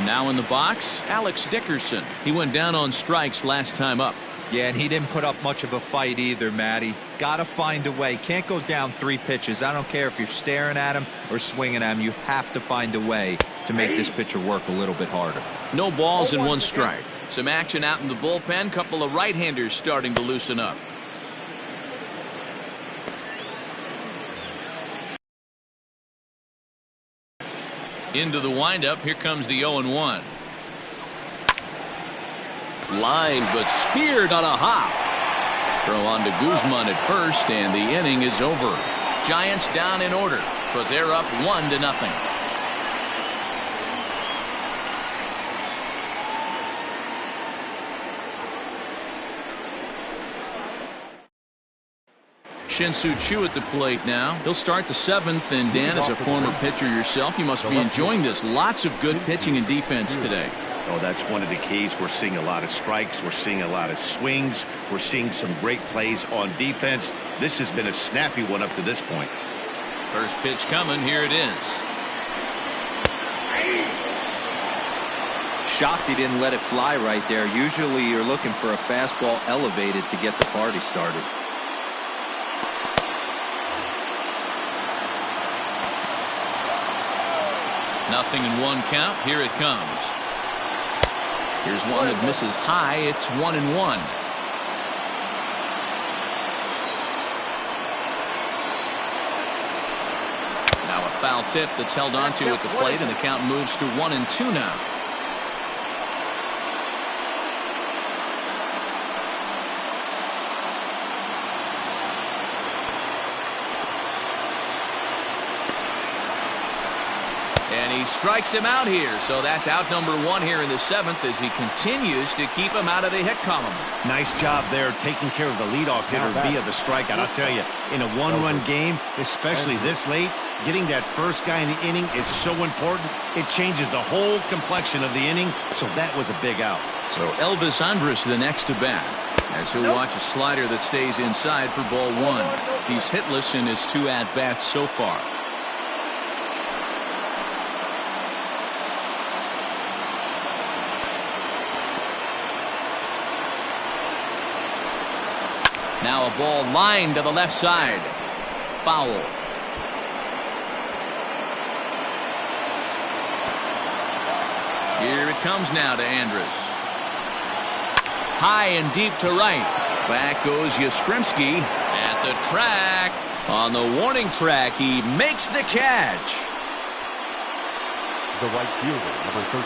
Now in the box, Alex Dickerson. He went down on strikes last time up. Yeah, and he didn't put up much of a fight either, Matty. Got to find a way. Can't go down 3 pitches. I don't care if you're staring at him or swinging at him. You have to find a way to make this pitcher work a little bit harder. No balls and 1 strike. Some action out in the bullpen. Couple of right-handers starting to loosen up. Into the windup. Here comes the 0-1. Line, but speared on a hop. Throw on to Guzman at first, and the inning is over. Giants down in order, but they're up 1-0. Shin-Soo Choo at the plate now. He'll start the 7th, and Dan, as a former pitcher yourself, you must be enjoying this. Lots of good pitching and defense today. Oh, that's one of the keys. We're seeing a lot of strikes. We're seeing a lot of swings. We're seeing some great plays on defense. This has been a snappy one up to this point. First pitch coming. Here it is. Shocked he didn't let it fly right there. Usually you're looking for a fastball elevated to get the party started. Nothing in 1 count. Here it comes. Here's one that misses high. It's 1-1. Now a foul tip that's held onto at the plate, and the count moves to 1-2 now. And he strikes him out here. So that's out number 1 here in the 7th as he continues to keep him out of the hit column. Nice job there taking care of the leadoff hitter via the strikeout. I'll tell you, in a 1-run game, especially this late, getting that first guy in the inning is so important. It changes the whole complexion of the inning. So that was a big out. So Elvis Andrus the next to bat, as he'll watch a slider that stays inside for ball one. He's hitless in his 2 at-bats so far. Now a ball lined to the left side. Foul. Here it comes now to Andrus. High and deep to right. Back goes Yastrzemski at the track. On the warning track, he makes the catch. The right fielder, number 13,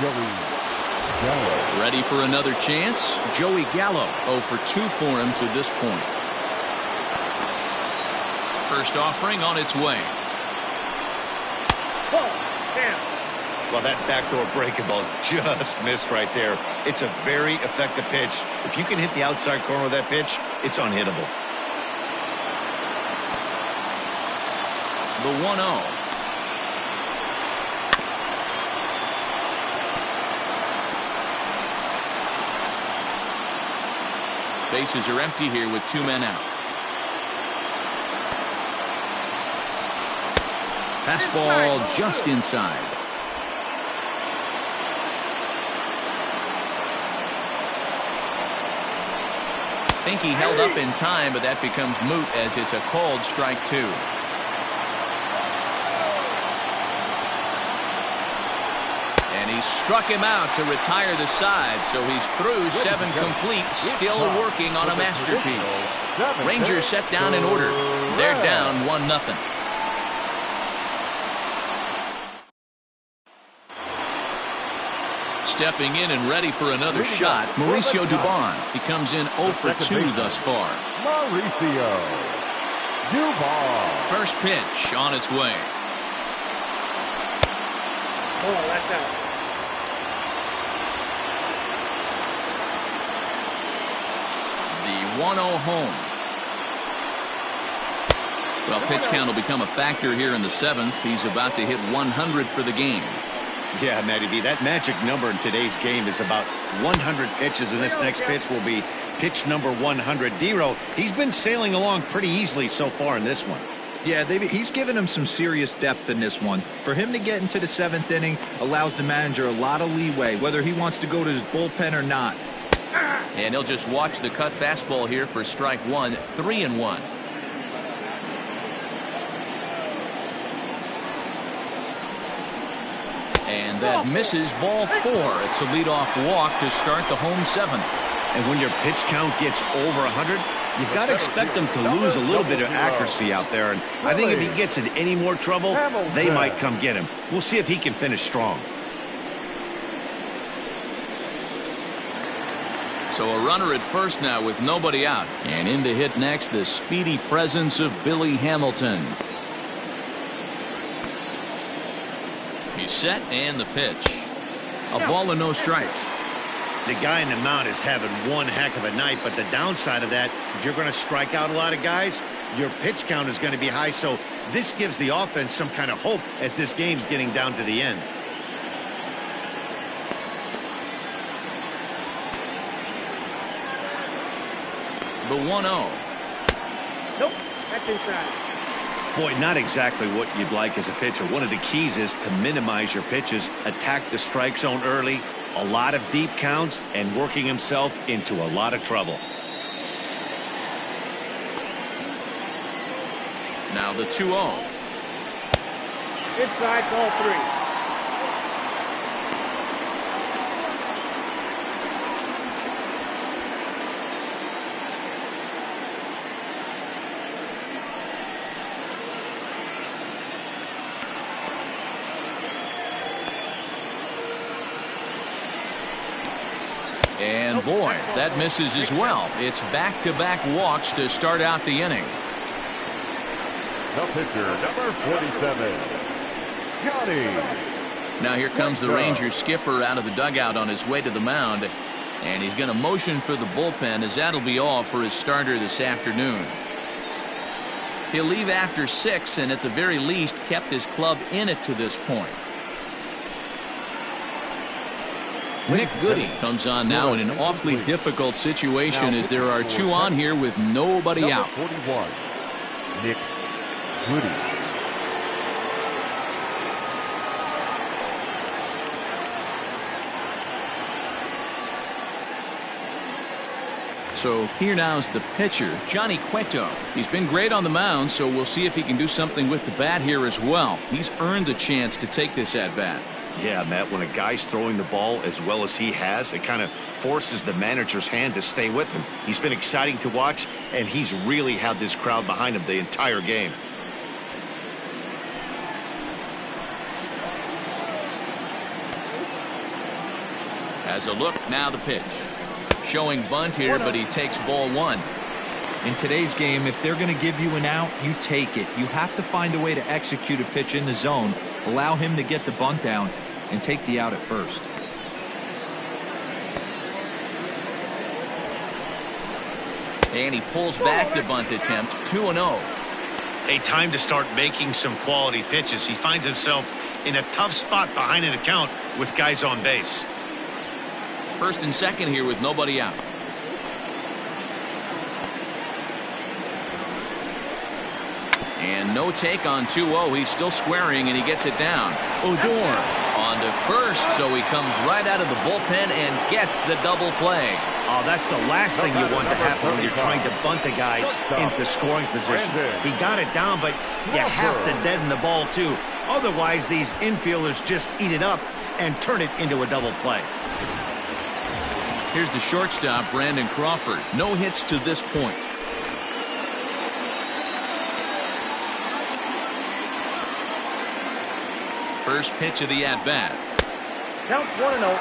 Joey Gallo. Ready for another chance? Joey Gallo, 0 for 2 for him to this point. First offering on its way. Ball. Down. Well, that backdoor breaking ball just missed right there. It's a very effective pitch. If you can hit the outside corner of that pitch, it's unhittable. The 1-0. Bases are empty here with 2 men out. Fastball just inside. I think he held up in time, but that becomes moot as it's a called strike 2. And he struck him out to retire the side, so he's through 7 complete, still working on a masterpiece. Rangers set down in order. They're down 1-0. Stepping in and ready for another shot, Mauricio Dubon. He comes in 0 for 2 thus far. Mauricio Dubon. First pitch on its way. Ball. That's out. The 1-0 home. Well, pitch count will become a factor here in the 7th. He's about to hit 100 for the game. Yeah, Matty B, that magic number in today's game is about 100 pitches, and this next pitch will be pitch number 100. D-Row, he's been sailing along pretty easily so far in this one. Yeah, he's given him some serious depth in this one. For him to get into the 7th inning allows the manager a lot of leeway, whether he wants to go to his bullpen or not. And he'll just watch the cut fastball here for strike 1, 3-1. And that misses ball 4. It's a leadoff walk to start the home 7th. And when your pitch count gets over 100, you've got to expect them to lose a little bit of accuracy out there. And I think if he gets in any more trouble, they might come get him. We'll see if he can finish strong. So a runner at first now with nobody out. And in to hit next, the speedy presence of Billy Hamilton. He's set and the pitch. A ball and no strikes. The guy in the mound is having one heck of a night, but the downside of that, if you're going to strike out a lot of guys, your pitch count is going to be high. So this gives the offense some kind of hope as this game's getting down to the end. The 1-0. Nope. That's inside. Boy, not exactly what you'd like as a pitcher. One of the keys is to minimize your pitches, attack the strike zone early, a lot of deep counts, and working himself into a lot of trouble. Now the 2-0. Inside, ball 3. And boy, that misses as well. It's back-to-back walks to start out the inning. The pitcher, number 47, Johnny. Now here comes the Rangers skipper out of the dugout on his way to the mound. And he's going to motion for the bullpen, as that'll be all for his starter this afternoon. He'll leave after 6 and at the very least kept his club in it to this point. Nick Goody comes on now in an awfully difficult situation as there are two on here with nobody out. 41, Nick Goody. So here now's the pitcher, Johnny Cueto. He's been great on the mound, so we'll see if he can do something with the bat here as well. He's earned the chance to take this at-bat. Yeah, Matt, when a guy's throwing the ball as well as he has, it kind of forces the manager's hand to stay with him. He's been exciting to watch, and he's really had this crowd behind him the entire game. As a look, now the pitch. Showing bunt here, but he takes ball one. In today's game, if they're going to give you an out, you take it. You have to find a way to execute a pitch in the zone, allow him to get the bunt down, and take the out at first. And he pulls back the bunt attempt, 2-0. A time to start making some quality pitches. He finds himself in a tough spot behind an account with guys on base. First and second here with nobody out. And no take on 2-0. He's still squaring, and he gets it down. Odor on to first, so he comes right out of the bullpen and gets the double play. Oh, that's the last thing you want to happen when you're trying to bunt a guy into scoring position. He got it down, but you have to deaden the ball, too. Otherwise, these infielders just eat it up and turn it into a double play. Here's the shortstop, Brandon Crawford. No hits to this point. First pitch of the at-bat. Count 1-0.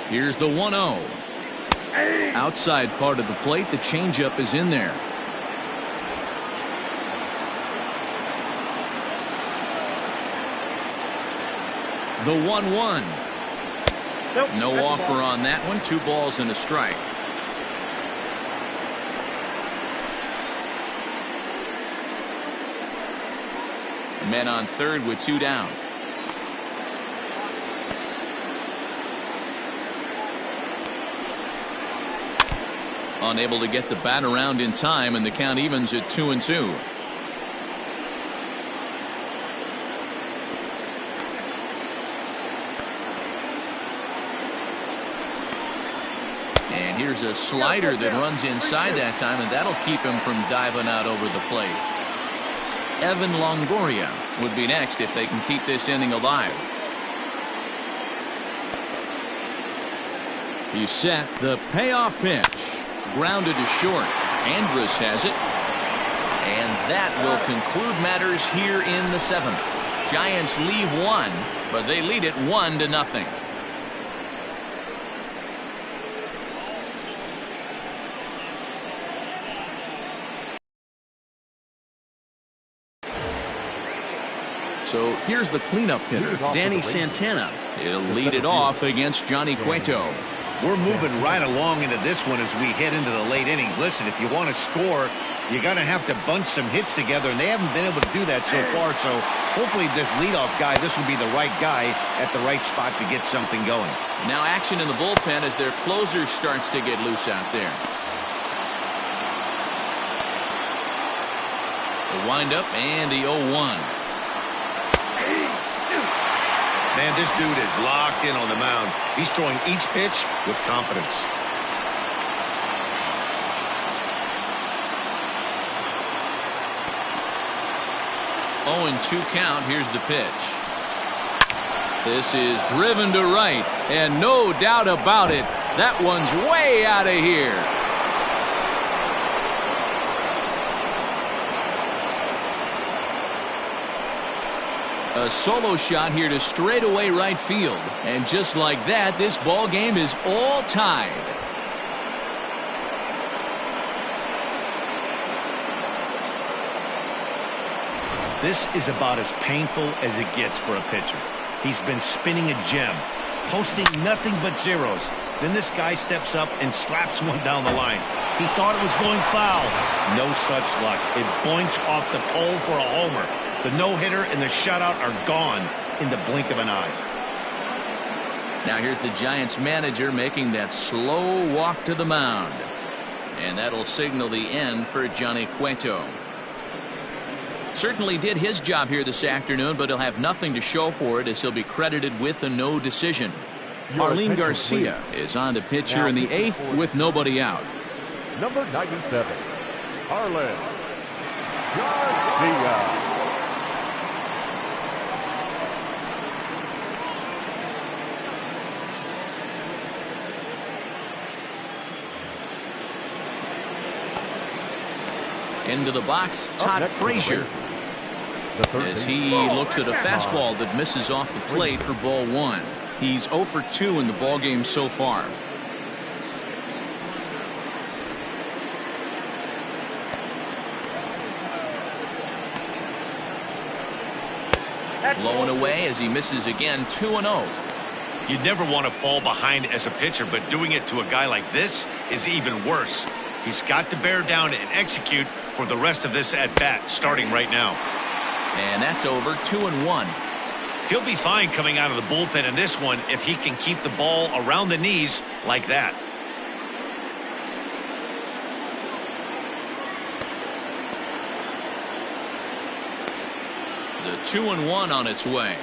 Here's the 1-0. Outside part of the plate, the changeup is in there. The 1-1. Nope, No offer on that one. 2 balls and a strike. Men on third with 2 down. Unable to get the bat around in time, and the count evens at 2-2. And here's a slider that runs inside that time, and that'll keep him from diving out over the plate. Evan Longoria would be next if they can keep this inning alive. He's set. The payoff pitch. Grounded to short. Andrus has it. And that will conclude matters here in the 7th. Giants leave 1, but they lead it 1-0. So here's the cleanup hitter, Danny Santana. He'll lead it off against Johnny Cueto. We're moving right along into this one as we head into the late innings. Listen, if you want to score, you're going to have to bunch some hits together, and they haven't been able to do that so far. So hopefully this leadoff guy, this will be the right guy at the right spot to get something going. Now action in the bullpen as their closer starts to get loose out there. The windup and the 0-1. Man, this dude is locked in on the mound. He's throwing each pitch with confidence. Oh, and 2 count. Here's the pitch. This is driven to right, and no doubt about it, that one's way out of here. A solo shot here to straightaway right field. And just like that, this ball game is all tied. This is about as painful as it gets for a pitcher. He's been spinning a gem, posting nothing but zeros. Then this guy steps up and slaps one down the line. He thought it was going foul. No such luck. It boinks off the pole for a homer. The no-hitter and the shutout are gone in the blink of an eye. Now here's the Giants manager making that slow walk to the mound. And that'll signal the end for Johnny Cueto. Certainly did his job here this afternoon, but he'll have nothing to show for it as he'll be credited with a no decision. Arlene Garcia is on to pitch here in the 8th with nobody out. Number 97, Arlen Garcia. Into the box, Todd Frazier, as he looks at a fastball that misses off the plate for ball 1. He's 0 for 2 in the ballgame so far. Blowing away as he misses again, 2-0. You'd never want to fall behind as a pitcher, but doing it to a guy like this is even worse. He's got to bear down and execute for the rest of this at-bat, starting right now. And that's over, 2-1. He'll be fine coming out of the bullpen in this one if he can keep the ball around the knees like that. The 2-1 on its way.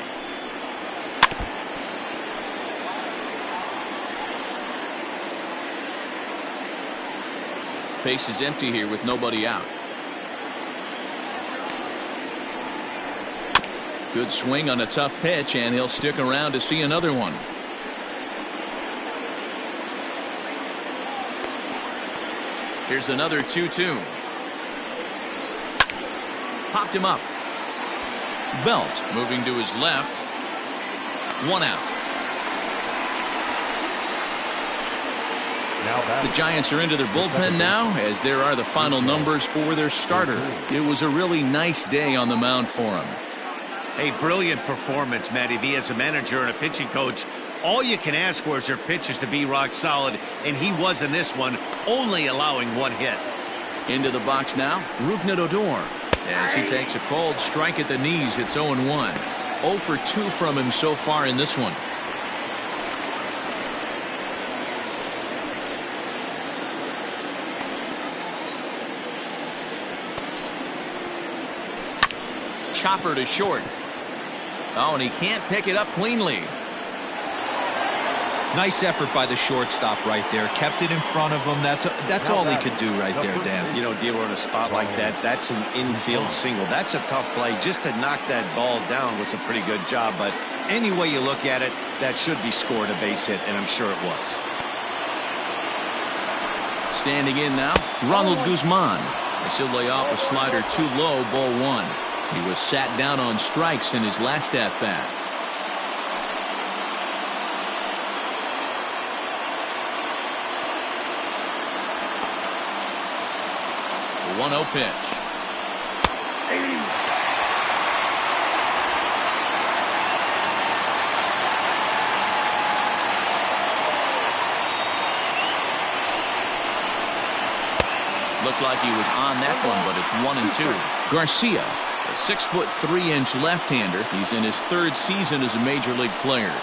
Base is empty here with nobody out. Good swing on a tough pitch, and he'll stick around to see another one. Here's another 2-2. Popped him up. Belt moving to his left. 1 out. The Giants are into their bullpen now, as there are the final numbers for their starter. It was a really nice day on the mound for him. A brilliant performance, Matty V. As a manager and a pitching coach, all you can ask for is your pitchers to be rock solid, and he was in this one, only allowing 1 hit. Into the box now, Rougned Odor, as he takes a cold strike at the knees. It's 0-1. 0 for 2 from him so far in this one. Chopper to short. Oh, and he can't pick it up cleanly. Nice effort by the shortstop right there. Kept it in front of him. That's all he could do right there, Dan. You know, dealer in a spot like that, that's an infield single. That's a tough play. Just to knock that ball down was a pretty good job. But any way you look at it, that should be scored a base hit, and I'm sure it was. Standing in now, Ronald Guzman. As he'll lay off a slider too low, ball 1. He was sat down on strikes in his last at-bat. The 1-0 pitch. Looked like he was on that one, but it's 1-2. Garcia, a 6'3" left-hander. He's in his 3rd season as a major league player.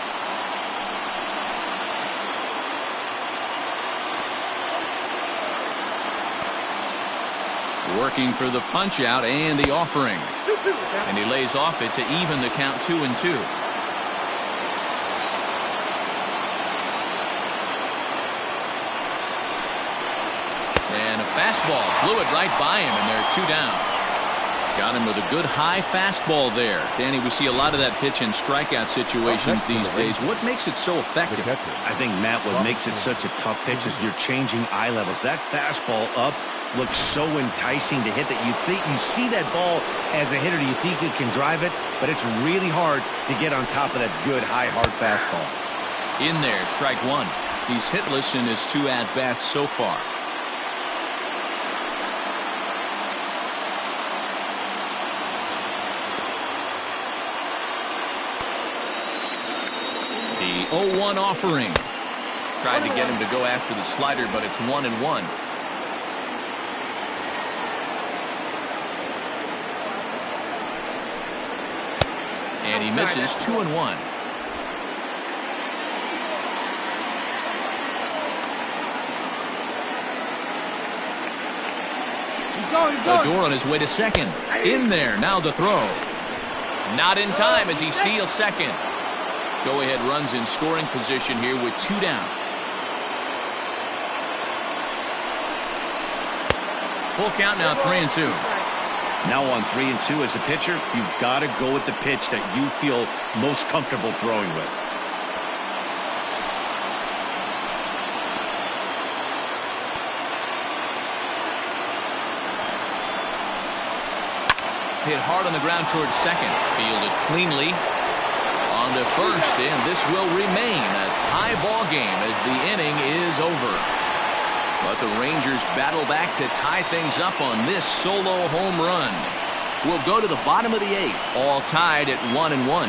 Working for the punch out and the offering. And he lays off it to even the count 2-2. And a fastball blew it right by him, and they're 2 down. Got him with a good high fastball there. Danny, we see a lot of that pitch in strikeout situations these days. What makes it so effective? I think, Matt, what makes it such a tough pitch is you're changing eye levels. That fastball up looks so enticing to hit that you see that ball as a hitter. You think you can drive it, but it's really hard to get on top of that good high hard fastball. In there, strike 1. He's hitless in his 2 at-bats so far. 0-1 offering. Tried to get him to go after the slider, but it's 1-1. And he misses 2-1. Odor on his way to second. In there. Now the throw. Not in time as he steals second. Go-ahead runs in scoring position here with 2 down. Full count now, 3-2. Now on 3-2 as a pitcher, you've got to go with the pitch that you feel most comfortable throwing with. Hit hard on the ground towards second. Fielded cleanly. On to first, and this will remain a tie ball game as the inning is over. But the Rangers battle back to tie things up on this solo home run. We'll go to the bottom of the 8th, all tied at 1-1.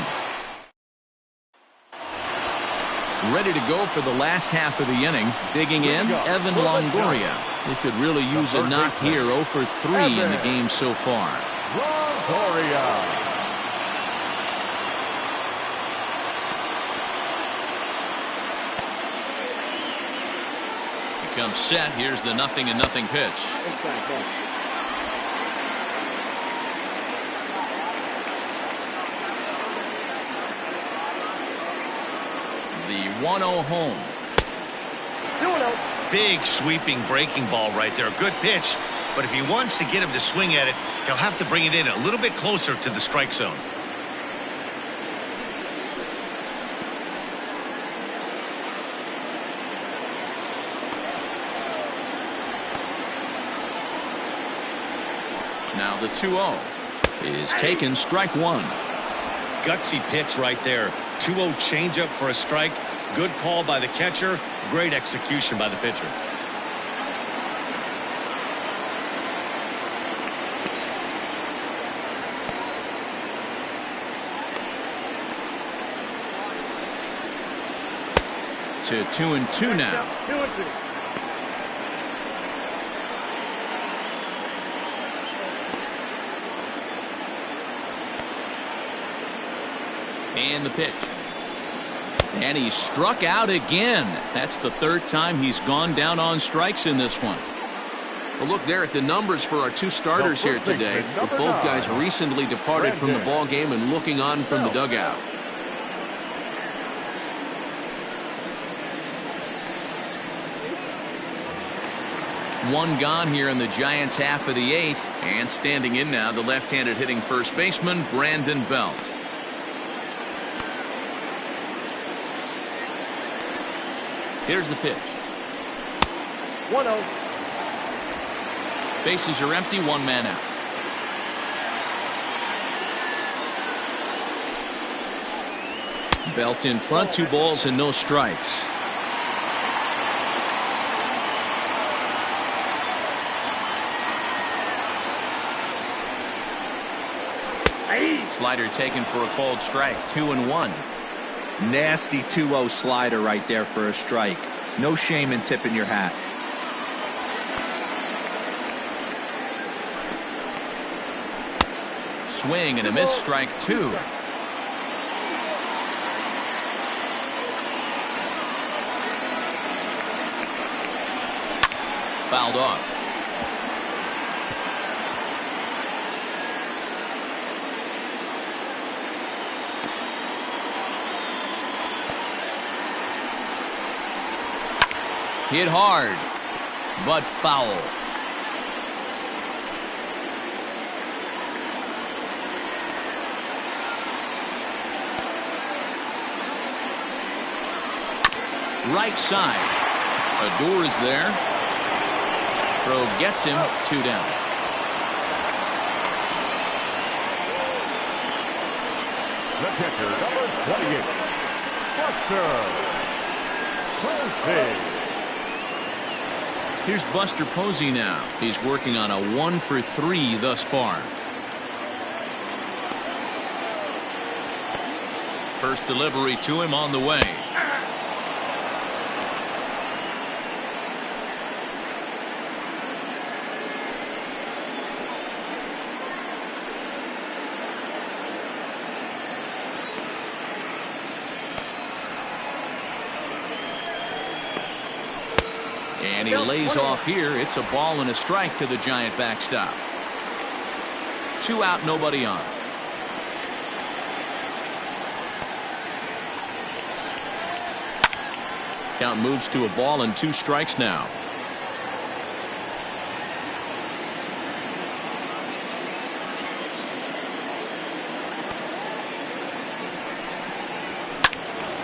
Ready to go for the last half of the inning. Digging in, Evan Longoria. He could really use a knock here. 0 for 3 in the game so far. Longoria. Comes set. Here's the 0-0 pitch. The 1-0 home. Big sweeping breaking ball right there. Good pitch. But if he wants to get him to swing at it, he'll have to bring it in a little bit closer to the strike zone. Now the 2-0 is taken, strike 1. Gutsy pitch right there. 2-0 changeup for a strike. Good call by the catcher. Great execution by the pitcher. To 2-2 now. 2-2. And the pitch. And he struck out again. That's the 3rd time he's gone down on strikes in this one. Well, look there at the numbers for our 2 starters here today. With both guys recently departed from the ball game and looking on from the dugout. One gone here in the Giants' half of the 8th. And standing in now, the left-handed hitting first baseman, Brandon Belt. Here's the pitch. 1-0. Bases are empty, 1 man out. Belt in front, 2 balls and no strikes. Slider taken for a called strike, 2-1. Nasty 2-0 slider right there for a strike. No shame in tipping your hat. Swing and a miss, strike 2. Fouled off. Hit hard, but foul. Right side. Odor is there. Throw gets him, 2 down. The pitcher, number 28, Buster Posey. Here's Buster Posey now. He's working on a 1 for 3 thus far. First delivery to him on the way. And he lays off here. It's a ball and a strike to the Giant backstop. 2 out, nobody on. Count moves to a ball and 2 strikes now.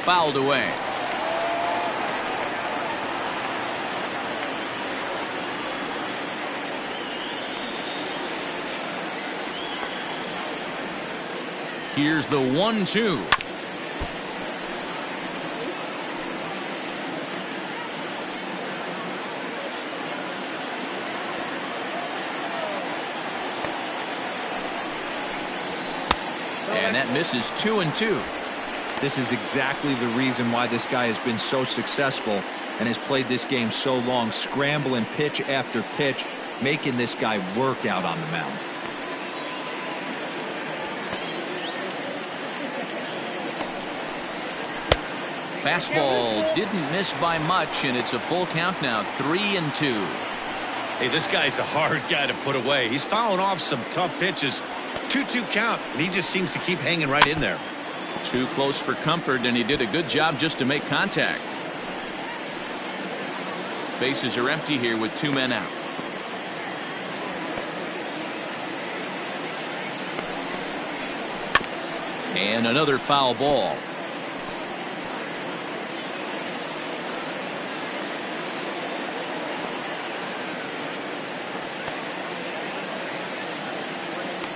Fouled away. Here's the 1-2. And that misses 2-2. This is exactly the reason why this guy has been so successful and has played this game so long, scrambling pitch after pitch, making this guy work out on the mound. Fastball didn't miss by much, and it's a full count now, 3-2. Hey, this guy's a hard guy to put away. He's fouling off some tough pitches. 2-2 count, and he just seems to keep hanging right in there. Too close for comfort, and he did a good job just to make contact. Bases are empty here with 2 men out. And another foul ball.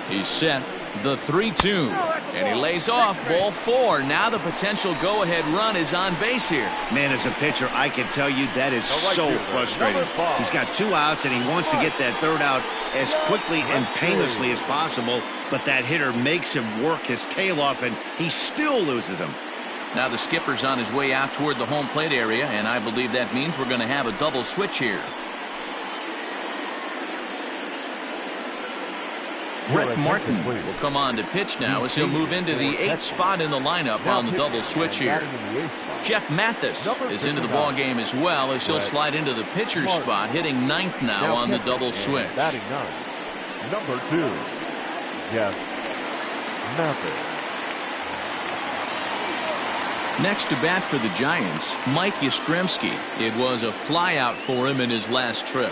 He's set. The 3-2. And he lays off. Ball 4. Now the potential go-ahead run is on base here. Man, as a pitcher, I can tell you that is so frustrating. He's got 2 outs, and he wants to get that 3rd out as quickly and painlessly as possible, but that hitter makes him work his tail off, and he still loses him. Now the skipper's on his way out toward the home plate area, and I believe that means we're going to have a double switch here. Brett Martin will come on to pitch now as he'll move into the 8th spot in the lineup on the double switch here. Jeff Mathis is into the ball game as well as he'll slide into the pitcher's spot, hitting 9th now on the double switch. Batting 9, number 2, Jeff Mathis. Next to bat for the Giants, Mike Yastrzemski. It was a flyout for him in his last trip.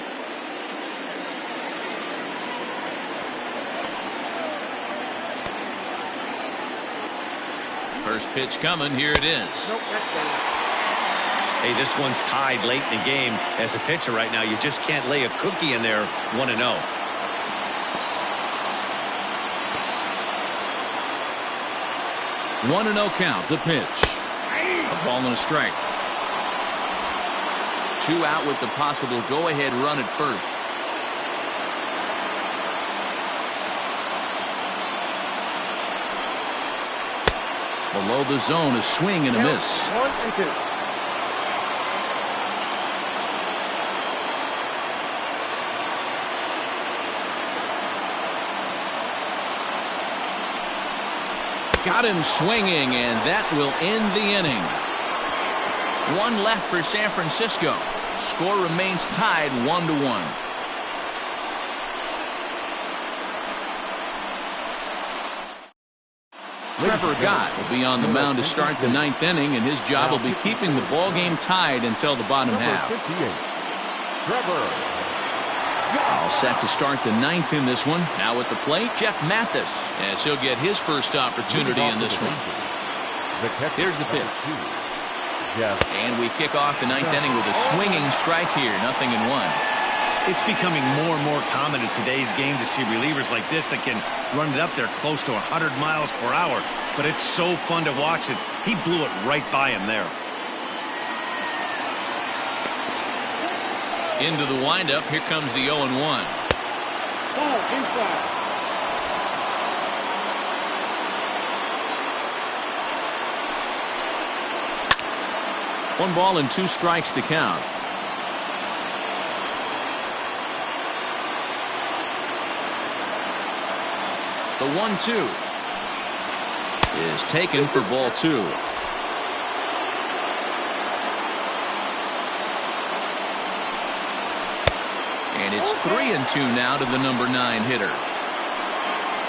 First pitch coming. Here it is. Hey, this one's tied late in the game. As a pitcher right now, you just can't lay a cookie in there 1-0. 1-0 count. The pitch. A ball and a strike. 2 out with the possible go-ahead run at first. Below the zone, a swing and a miss. 1-2. Got him swinging, and that will end the inning. 1 left for San Francisco. Score remains tied 1-1. Trevor Gott will be on the mound to start the 9th inning, and his job will be keeping the ball game tied until the bottom half. All set to start the 9th in this one. Now at the plate, Jeff Mathis, as he'll get his first opportunity in this one. Here's the pitch. And we kick off the 9th inning with a swinging strike here, 0-1. It's becoming more and more common in today's game to see relievers like this that can run it up there close to 100 miles per hour. But it's so fun to watch it. He blew it right by him there. Into the windup. Here comes the 0-1. Ball inside. One ball and 2 strikes to count. The 1-2 is taken for ball 2. And it's 3-2 now to the number 9 hitter.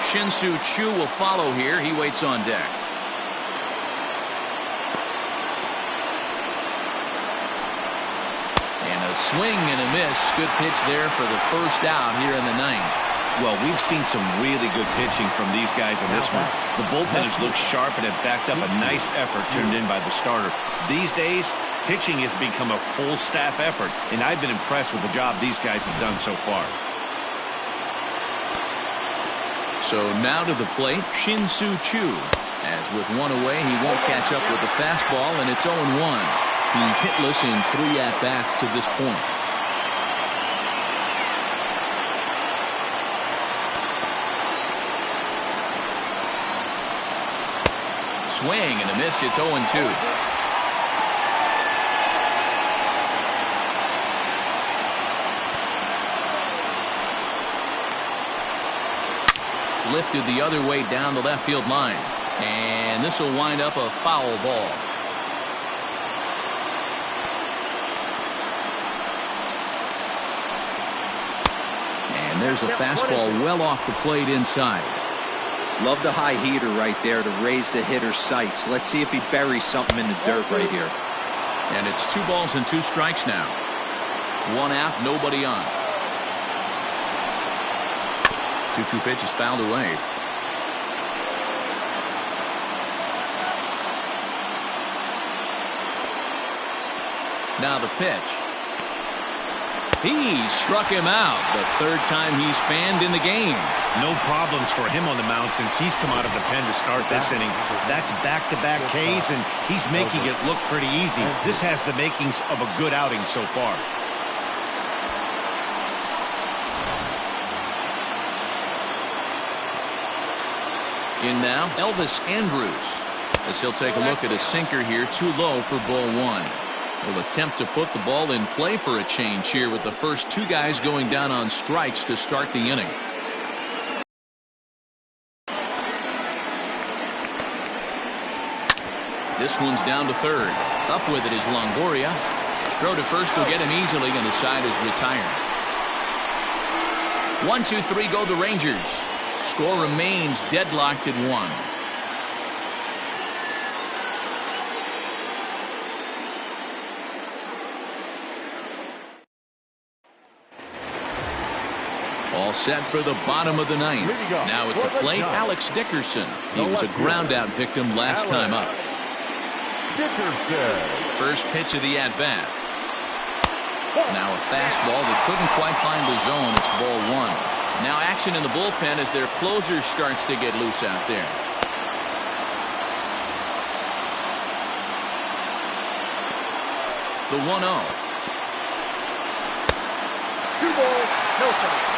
Shin-Soo Choo will follow here. He waits on deck. And a swing and a miss. Good pitch there for the first out here in the 9th. Well, we've seen some really good pitching from these guys in this one. The bullpen has looked sharp and have backed up a nice effort turned in by the starter. These days, pitching has become a full staff effort, and I've been impressed with the job these guys have done so far. So now to the plate, Shin-Soo Choo. As with one away, he won't catch up with the fastball, and it's 0-1. He's hitless in 3 at-bats to this point. Swing and a miss. It's 0-2. Lifted the other way down the left field line. And this will wind up a foul ball. And there's a fastball well off the plate inside. Love the high heater right there to raise the hitter's sights. Let's see if he buries something in the dirt right here. And it's 2 balls and 2 strikes now. 1 out, nobody on. 2-2 pitch is fouled away. Now the pitch. He struck him out. The 3rd time he's fanned in the game. No problems for him on the mound since he's come out of the pen to start this inning. That's back-to-back Ks, and he's making it look pretty easy. This has the makings of a good outing so far. In now, Elvis Andrus. As he'll take a look at a sinker here, too low for ball 1. He'll attempt to put the ball in play for a change here with the first 2 guys going down on strikes to start the inning. This one's down to 3rd. Up with it is Longoria. Throw to first will get him easily, and the side is retired. 1-2-3 go the Rangers. Score remains deadlocked at 1. All set for the bottom of the 9th. Now at the plate, Alex Dickerson. He was a ground-out victim last time up. First pitch of the at-bat. Now a fastball that couldn't quite find the zone. It's ball 1. Now action in the bullpen as their closer starts to get loose out there. The 1-0. 2 balls, no strikes.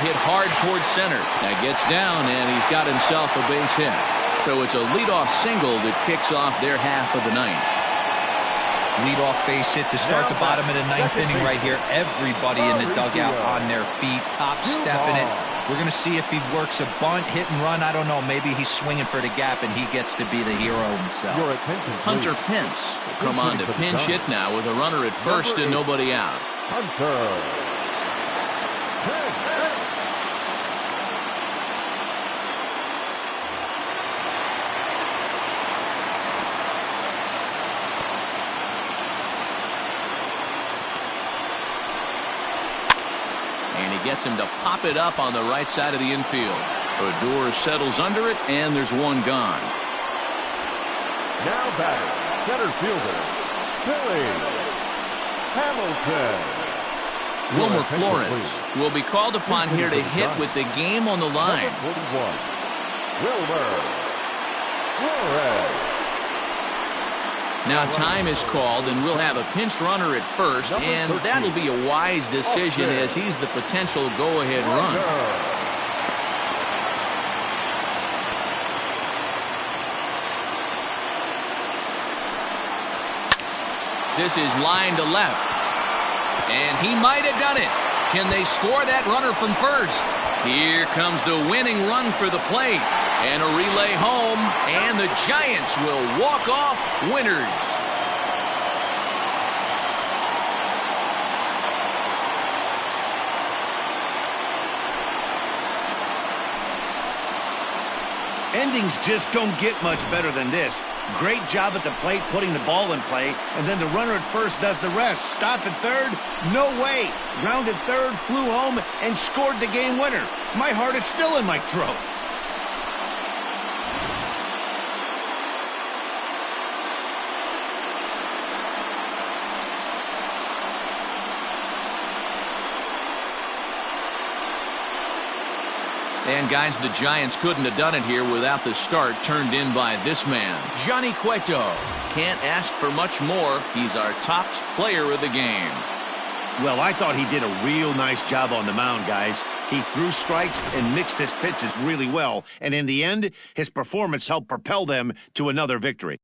Hit hard towards center. That gets down, and he's got himself a base hit. So it's a leadoff single that kicks off their half of the 9th. Leadoff base hit to start the bottom of the 9th inning right here. Everybody in the dugout on their feet, top stepping it. We're going to see if he works a bunt, hit and run. I don't know. Maybe he's swinging for the gap, and he gets to be the hero himself. Hunter Pence will come on to pinch hit now with a runner at first and nobody out. Hunter. Gets him to pop it up on the right side of the infield. Odor settles under it, and there's one gone. Now batting, center fielder, Billy Hamilton. Wilmer Flores will be called upon here to hit with the game on the line. Number 41, Wilmer Flores. Now time is called, and we'll have a pinch runner at first, and that'll be a wise decision as he's the potential go-ahead run. This is line to left, and he might have done it. Can they score that runner from first? Here comes the winning run for the plate. And a relay home, and the Giants will walk off winners. Endings just don't get much better than this. Great job at the plate putting the ball in play, and then the runner at first does the rest. Stop at third? No way. Grounded third, flew home, and scored the game winner. My heart is still in my throat. And guys, the Giants couldn't have done it here without the start turned in by this man, Johnny Cueto. Can't ask for much more. He's our top player of the game. Well, I thought he did a real nice job on the mound, guys. He threw strikes and mixed his pitches really well. And in the end, his performance helped propel them to another victory.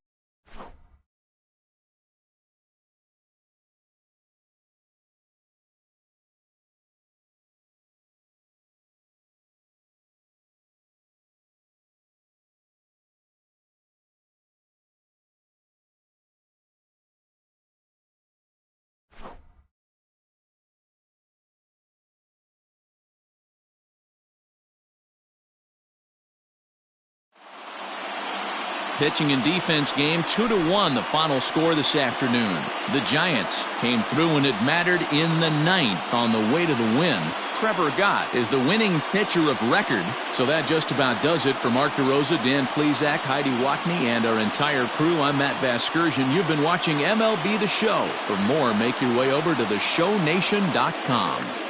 Pitching and defense game 2-1, the final score this afternoon. The Giants came through when it mattered in the 9th on the way to the win. Trevor Gott is the winning pitcher of record. So that just about does it for Mark DeRosa, Dan Plesac, Heidi Watney, and our entire crew. I'm Matt Vasgersian. You've been watching MLB The Show. For more, make your way over to theshownation.com.